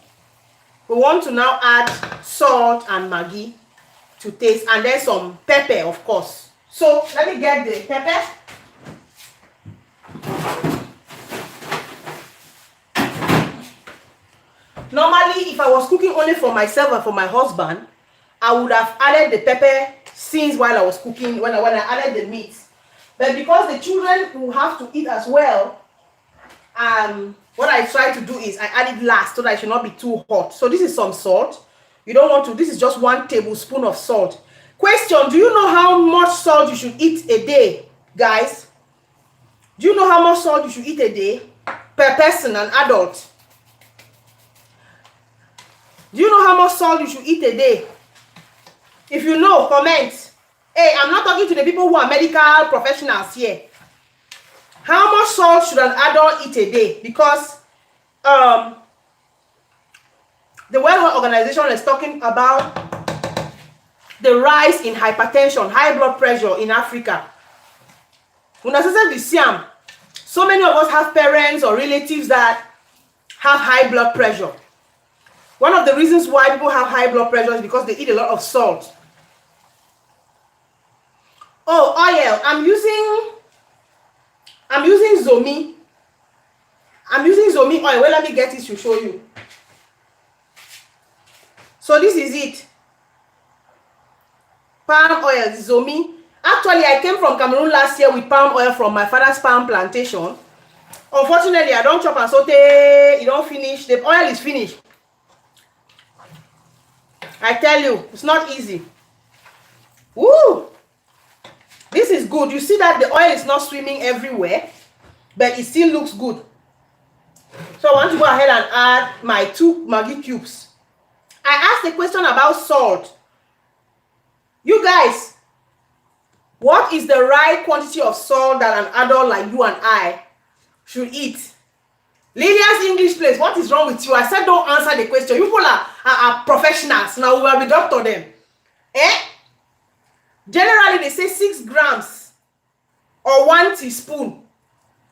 We want to now add salt and Maggi to taste, and then some pepper, of course. So let me get the pepper. Normally, if I was cooking only for myself and for my husband, I would have added the pepper since while I was cooking, when I added the meat. But because the children will have to eat as well, what I try to do is I add it last so that it should not be too hot. So this is some salt. You don't want to, this is just 1 tablespoon of salt. Question, do you know how much salt you should eat a day, guys? Do you know how much salt you should eat a day per person, an adult? Do you know how much salt you should eat a day? If you know, comment. Hey, I'm not talking to the people who are medical professionals here. How much salt should an adult eat a day? Because the World Health Organization is talking about the rise in hypertension, high blood pressure in Africa. So many of us have parents or relatives that have high blood pressure. One of the reasons why people have high blood pressure is because they eat a lot of salt. Oh, oil. I'm using Zomi. I'm using Zomi oil. Well, let me get it to show you. So this is it. Palm oil, Zomi. Actually, I came from Cameroon last year with palm oil from my father's palm plantation. Unfortunately, I don't chop and saute. You don't finish. The oil is finished. I tell you, it's not easy. Woo! This is good. You see that the oil is not swimming everywhere, but it still looks good. So I want to go ahead and add my 2 Maggi cubes. I asked a question about salt. You guys, what is the right quantity of salt that an adult like you and I should eat? Lillian's English place, what is wrong with you? I said don't answer the question. You people are professionals. Now we will be doctor them. Generally, they say 6 grams or 1 teaspoon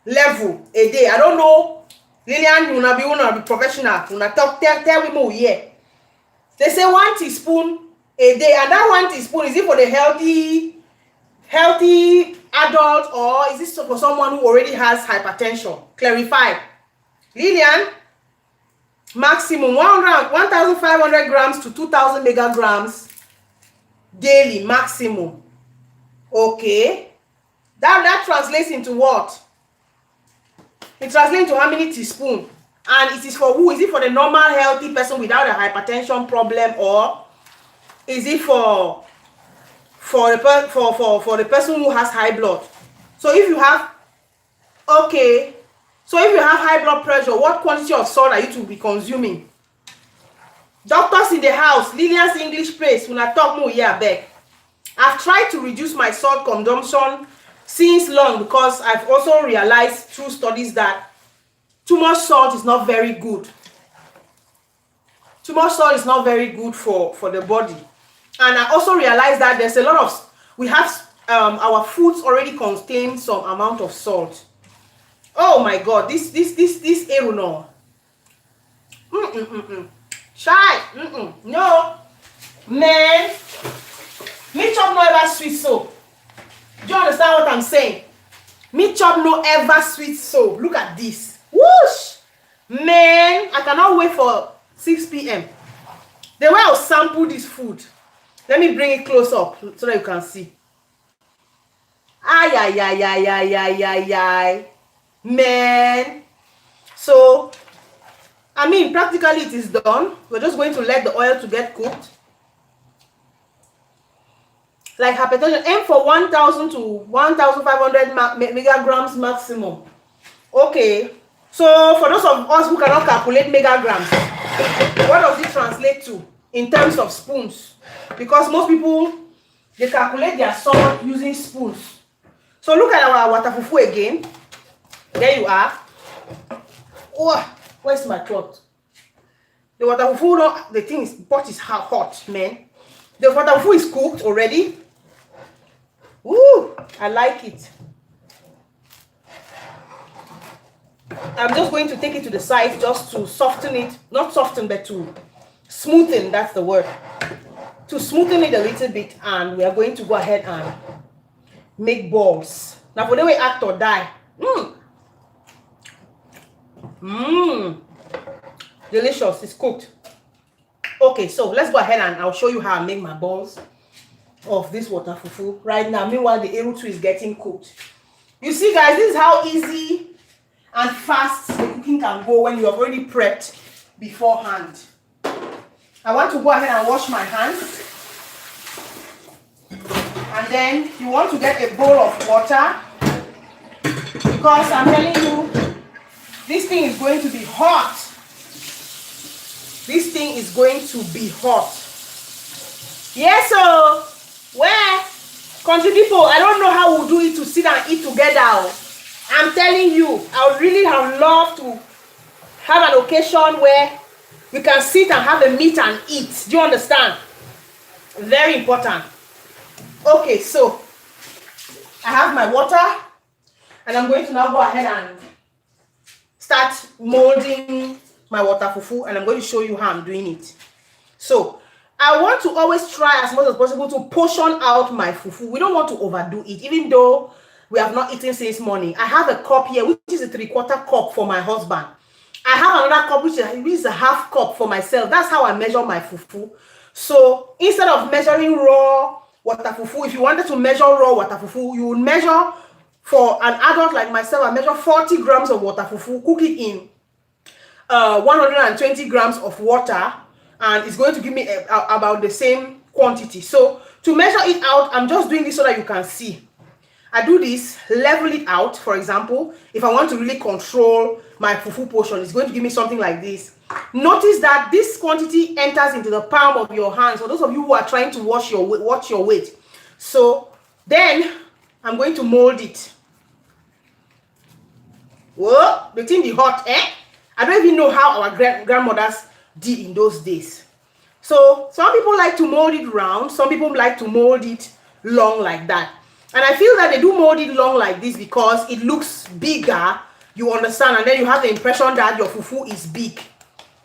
level a day. I don't know. Lillian, you will be professional. You will tell me more here. They say 1 teaspoon a day. And that 1 teaspoon, is it for the healthy adult, or is this for someone who already has hypertension? Clarify. Lillian, Maximum 1,500 grams to 2,000 megagrams daily, maximum. Okay. That translates into what? It translates into how many teaspoons? And it is for who? Is it for the normal healthy person without a hypertension problem, or is it for the person who has high blood? So if you have high blood pressure, what quantity of salt are you to be consuming? Doctors in the house, Lillian's English place, when I talk more here back. I've tried to reduce my salt consumption since long, because I've also realized through studies that too much salt is not very good. Too much salt is not very good for the body. And I also realized that there's a lot of, we have our foods already contain some amount of salt. Oh my God, this Eru no. Shy. No. Man. Me chop no ever sweet soap. Do you understand what I'm saying? Me chop no ever sweet soap. Look at this. Whoosh! Man, I cannot wait for 6 p.m. The way I'll sample this food. Let me bring it close up so that you can see. Ay. Man. So, I mean, practically it is done. We're just going to let the oil to get cooked. Like hypertension, aim for 1,000 to 1,500 megagrams maximum. Okay. So, for those of us who cannot calculate megagrams, what does it translate to in terms of spoons? Because most people, they calculate their salt using spoons. So, look at our water fufu again. There you are. Oh, where's my throat? The water fufu, the thing is, pot is hot, man. The water fufu is cooked already. Ooh, I like it. I'm just going to take it to the side just to soften it. Not soften, but to smoothen, that's the word. To smoothen it a little bit, and we are going to go ahead and make balls. Now for the way act or die. Delicious, it's cooked. Okay, so let's go ahead and I'll show you how I make my balls of this water fufu right now. Meanwhile, the Eru II is getting cooked. You see, guys, this is how easy and fast the cooking can go when you have already prepped beforehand. I want to go ahead and wash my hands. And then you want to get a bowl of water, because I'm telling you, this thing is going to be hot. This thing is going to be hot. Yes, so where country people, I don't know how we'll do it to sit and eat together. I'm telling you, I would really have loved to have an occasion where we can sit and have a meat and eat. Do you understand? Very important. Okay, so I have my water, and I'm going to now go ahead and start molding my water fufu, and I'm going to show you how I'm doing it. So I want to always try as much as possible to portion out my fufu. We don't want to overdo it, even though we have not eaten since morning. I have a cup here, which is a 3/4 cup for my husband. I have another cup, which is a half cup for myself. That's how I measure my fufu. So instead of measuring raw water fufu, if you wanted to measure raw water fufu, you would measure, for an adult like myself, I measure 40 grams of water fufu, cook it in 120 grams of water, and it's going to give me about the same quantity. So to measure it out, I'm just doing this so that you can see. I do this, level it out. For example, if I want to really control my fufu portion, it's going to give me something like this. Notice that this quantity enters into the palm of your hand. For those of you who are trying to watch your weight. So then I'm going to mold it. Whoa, the thing be hot, eh? I don't even know how our grandmothers did in those days. So some people like to mold it round. Some people like to mold it long like that. And I feel that they do mold it long like this because it looks bigger, you understand, and then you have the impression that your fufu is big.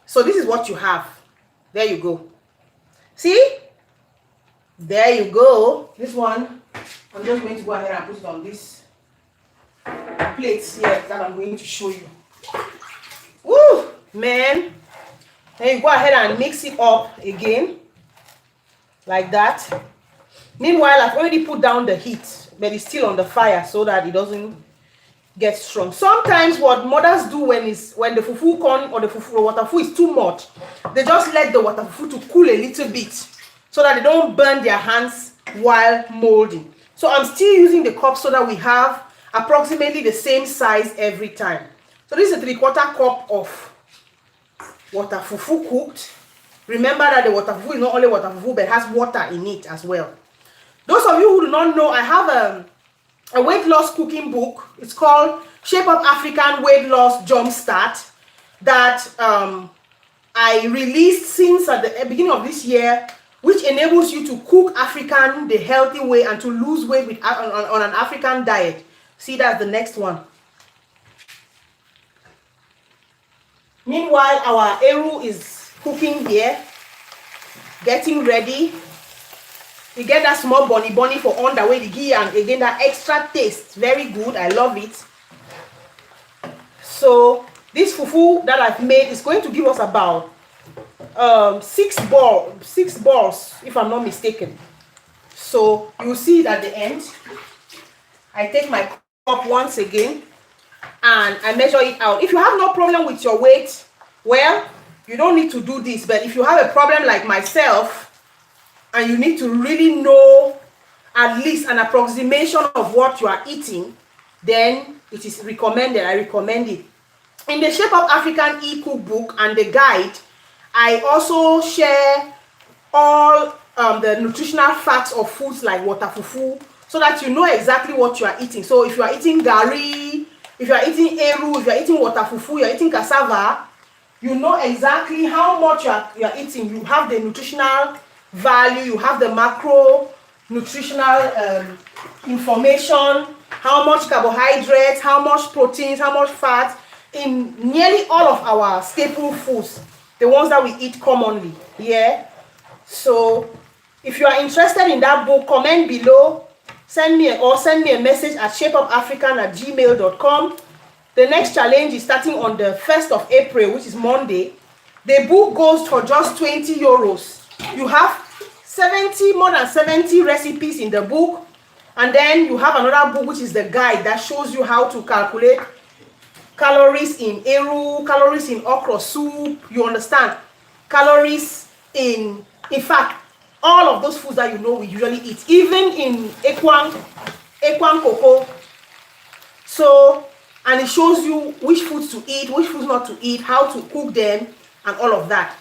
So this is what you have. There you go. See? There you go. This one, I'm just going to go ahead and put it on this plate here that I'm going to show you. Woo! Man, Then you go ahead and mix it up again, like that. Meanwhile, I've already put down the heat, but it's still on the fire so that it doesn't get strong. Sometimes what mothers do when the fufu corn or the fufu water fufu is too much, they just let the water fufu to cool a little bit so that they don't burn their hands while molding. So I'm still using the cup so that we have approximately the same size every time. So this is a 3/4 cup of water fufu cooked. Remember that the water fufu is not only water fufu but has water in it as well. Those of you who do not know, I have a weight loss cooking book. It's called Shape Up African Weight Loss Jumpstart that I released since at the beginning of this year, which enables you to cook African the healthy way and to lose weight with, on an African diet. See, that's the next one. Meanwhile, our Eru is cooking here, getting ready. You get that small bunny for on the way the ghee, and again that extra taste. Very good. I love it. So this fufu that I've made is going to give us about 6 balls, if I'm not mistaken. So you will see it at the end. I take my cup once again and I measure it out. If you have no problem with your weight, well, you don't need to do this. But if you have a problem like myself, and you need to really know at least an approximation of what you are eating, then it is recommended. I recommend it. In the Shape Up African e-cookbook and the guide, I also share all the nutritional facts of foods like water fufu, so that you know exactly what you are eating. So if you are eating gari, if you are eating eru, if you are eating water fufu, you are eating cassava, you know exactly how much you are eating. You have the nutritional value, you have the macro nutritional information, how much carbohydrates, how much proteins, how much fat in nearly all of our staple foods, the ones that we eat commonly. Yeah. So if you are interested in that book, comment below, send me a message at shapeupafrican@gmail.com. The next challenge is starting on the 1st of April, which is Monday. The book goes for just 20 euros. You have more than 70 recipes in the book, and then you have another book which is the guide that shows you how to calculate calories in eru, calories in okra soup, you understand, calories in fact all of those foods that you know we usually eat, even in ekwang cocoa. So, and it shows you which foods to eat, which foods not to eat, how to cook them, and all of that.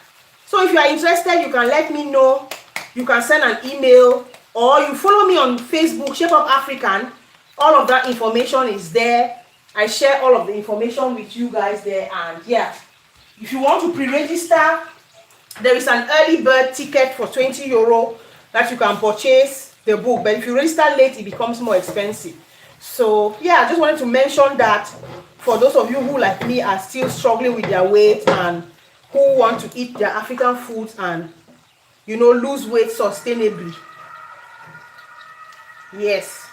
So if you are interested, you can let me know. You can send an email, or you follow me on Facebook, Shape Up African. All of that information is there. I share all of the information with you guys there. And yeah, if you want to pre-register, there is an early bird ticket for 20 euro that you can purchase the book. But if you register late, it becomes more expensive. So yeah, I just wanted to mention that for those of you who, like me, are still struggling with their weight and who want to eat their African foods and, you know, lose weight sustainably. Yes.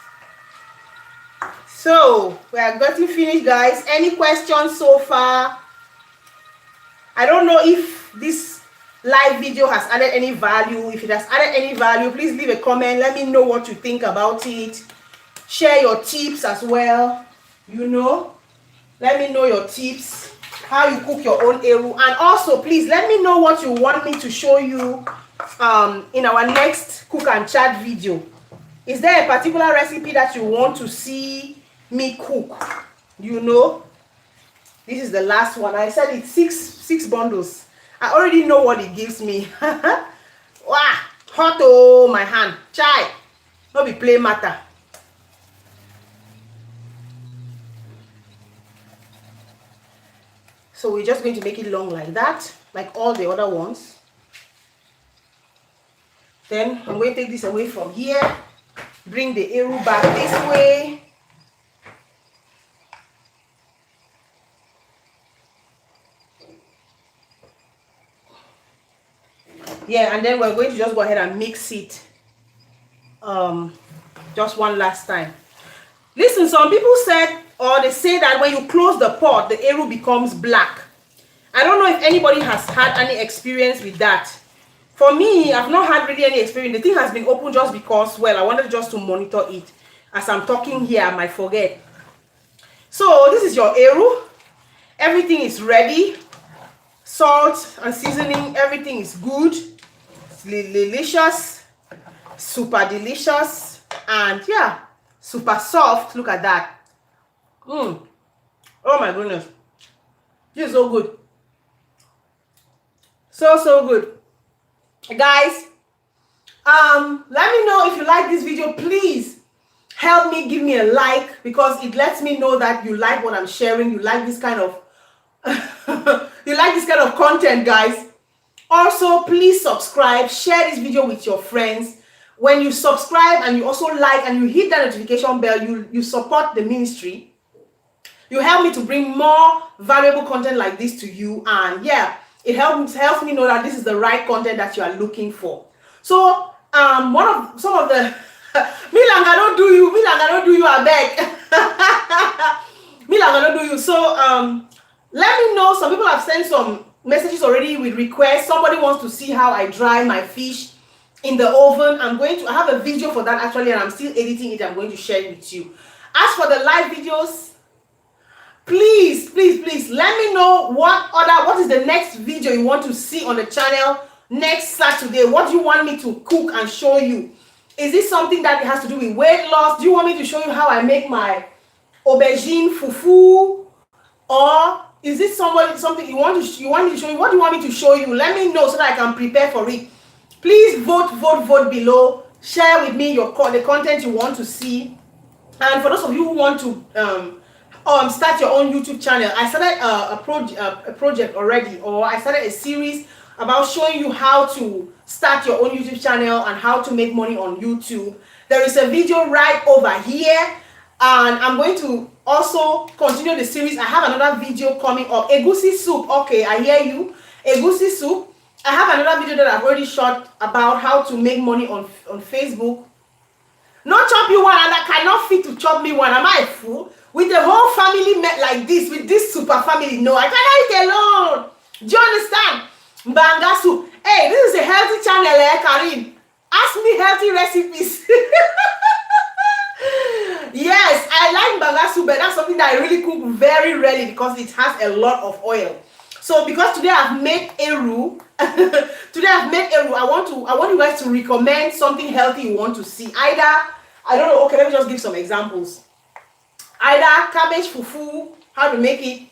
So we are getting finished, guys. Any questions so far? I don't know if this live video has added any value. If it has added any value, please leave a comment. Let me know what you think about it. Share your tips as well. You know, let me know your tips, how you cook your own eru, and also please let me know what you want me to show you in our next cook and chat video. Is there a particular recipe that you want to see me cook? You know, this is the last one. I said it's six bundles. I already know what it gives me. Wow, hot, oh my hand, chai, no be play matter. So we're just going to make it long like that, like all the other ones. Then I'm going to take this away from here, bring the eru back this way. Yeah, and then we're going to just go ahead and mix it just one last time. Listen, some people said, or they say that when you close the pot, the eru becomes black. I don't know if anybody has had any experience with that. For me, I've not had really any experience. The thing has been open just because, well, I wanted just to monitor it. As I'm talking here, I might forget. So this is your Eru. Everything is ready. Salt and seasoning, everything is good. It's delicious. Super delicious. And yeah, super soft. Look at that. Oh my goodness. This is so good. So good. Guys, let me know if you like this video. Please help me, give me a like, because it lets me know that you like what I'm sharing. You like this kind of you like this kind of content, guys. Also, please subscribe, share this video with your friends. When you subscribe and you also like and you hit that notification bell, you support the ministry. You help me to bring more valuable content like this to you. And yeah, it helps me know that this is the right content that you are looking for. So some of the Milanga don't do you, I beg. Milanga don't do you. So let me know. Some people have sent some messages already with requests. Somebody wants to see how I dry my fish in the oven. I have a video for that actually, and I'm still editing it. I'm going to share it with you. As for the live videos, please let me know what is the next video you want to see on the channel next Saturday. What do you want me to cook and show you? Is this something that has to do with weight loss? Do you want me to show you how I make my aubergine fufu? Or is this something you want me to show you? What do you want me to show you? Let me know so that I can prepare for it. Please vote below. Share with me the content you want to see. And for those of you who want to start your own YouTube channel, I started a project already, or I started a series about showing you how to start your own YouTube channel and how to make money on YouTube. There is a video right over here, and I'm going to also continue the series. I have another video coming up. Egusi soup. Okay, I hear you. Egusi soup. I have another video that I've already shot about how to make money on Facebook. Not chop you one, and I cannot fit to chop me one. Am I a fool? With the whole family met like this, with this super family, no, I cannot eat alone. Do you understand? Mbanga soup. Hey, this is a healthy channel, Karim. Ask me healthy recipes. Yes, I like mbanga soup, but that's something that I really cook very rarely because it has a lot of oil. So because today I've made Eru, I want you guys to recommend something healthy you want to see. Either, I don't know, okay, let me just give some examples. Either cabbage fufu, how to make it,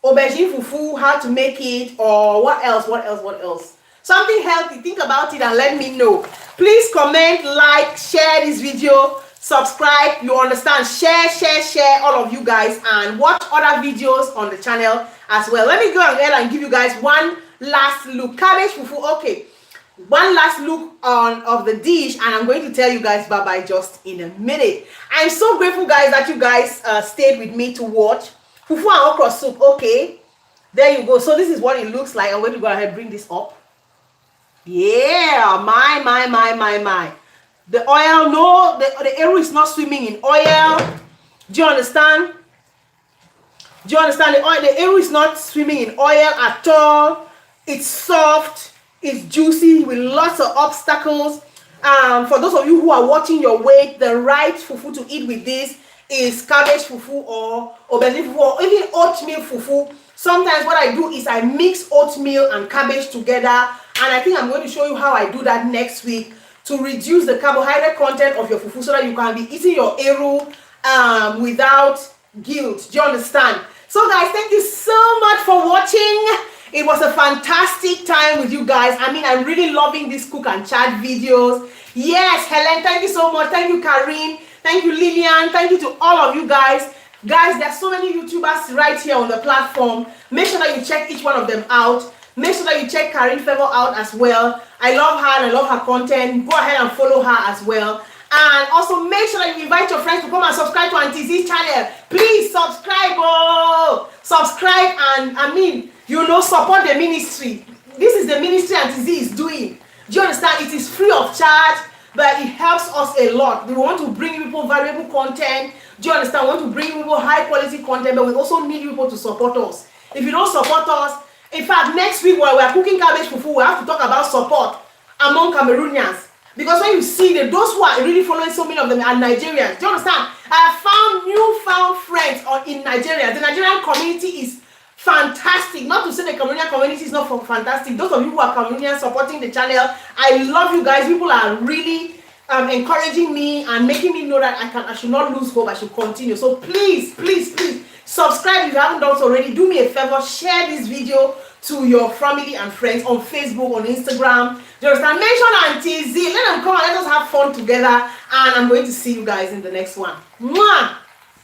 aubergine fufu, how to make it, or what else? Something healthy. Think about it and let me know. Please comment, like, share this video, subscribe. You understand? Share, all of you guys, and watch other videos on the channel as well. Let me go ahead and give you guys one last look. Cabbage fufu. Okay, one last look of the dish, and I'm going to tell you guys bye bye just in a minute. I'm so grateful, guys, that you guys stayed with me to watch fufu and okra soup. Okay, there you go. So this is what it looks like. I'm going to go ahead and bring this up. Yeah, my. The oil, no, the Eru is not swimming in oil. Do you understand? The Eru is not swimming in oil at all. It's soft, it's juicy with lots of obstacles. For those of you who are watching your weight, the right fufu to eat with this is cabbage fufu or aubergine fufu or even oatmeal fufu. Sometimes what I do is I mix oatmeal and cabbage together, and I think I'm going to show you how I do that next week to reduce the carbohydrate content of your fufu so that you can be eating your Eru without guilt. Do you understand? So guys, thank you so much for watching. It was a fantastic time with you guys. I mean, I'm really loving these cook and chat videos. Yes, Helen, thank you so much. Thank you, Karim. Thank you, Lillian. Thank you to all of you guys. Guys, there's so many YouTubers right here on the platform. Make sure that you check each one of them out. Make sure that you check Karin Favor out as well. I love her and I love her content. Go ahead and follow her as well. And also make sure that you invite your friends to come and subscribe to Auntie Z's channel. Please subscribe. Oh, subscribe and support the ministry. This is the ministry Auntie Z is doing. Do you understand? It is free of charge, but it helps us a lot. We want to bring people valuable content. Do you understand? We want to bring people high quality content, but we also need people to support us. If you don't support us, in fact, next week while we're cooking cabbage fufu, we have to talk about support among Cameroonians. Because when you see that those who are really following, so many of them are Nigerians. Do you understand? I have found newfound friends in Nigeria. The Nigerian community is fantastic. Not to say the Cameroonian community is not fantastic. Those of you who are Cameroonians supporting the channel, I love you guys. People are really encouraging me and making me know that I should not lose hope. I should continue. So please, please, please subscribe if you haven't done so already. Do me a favor, share this video to your family and friends on Facebook, on Instagram. Do you understand? Mention Auntie Z. Let them come and let us have fun together. And I'm going to see you guys in the next one. Mwah!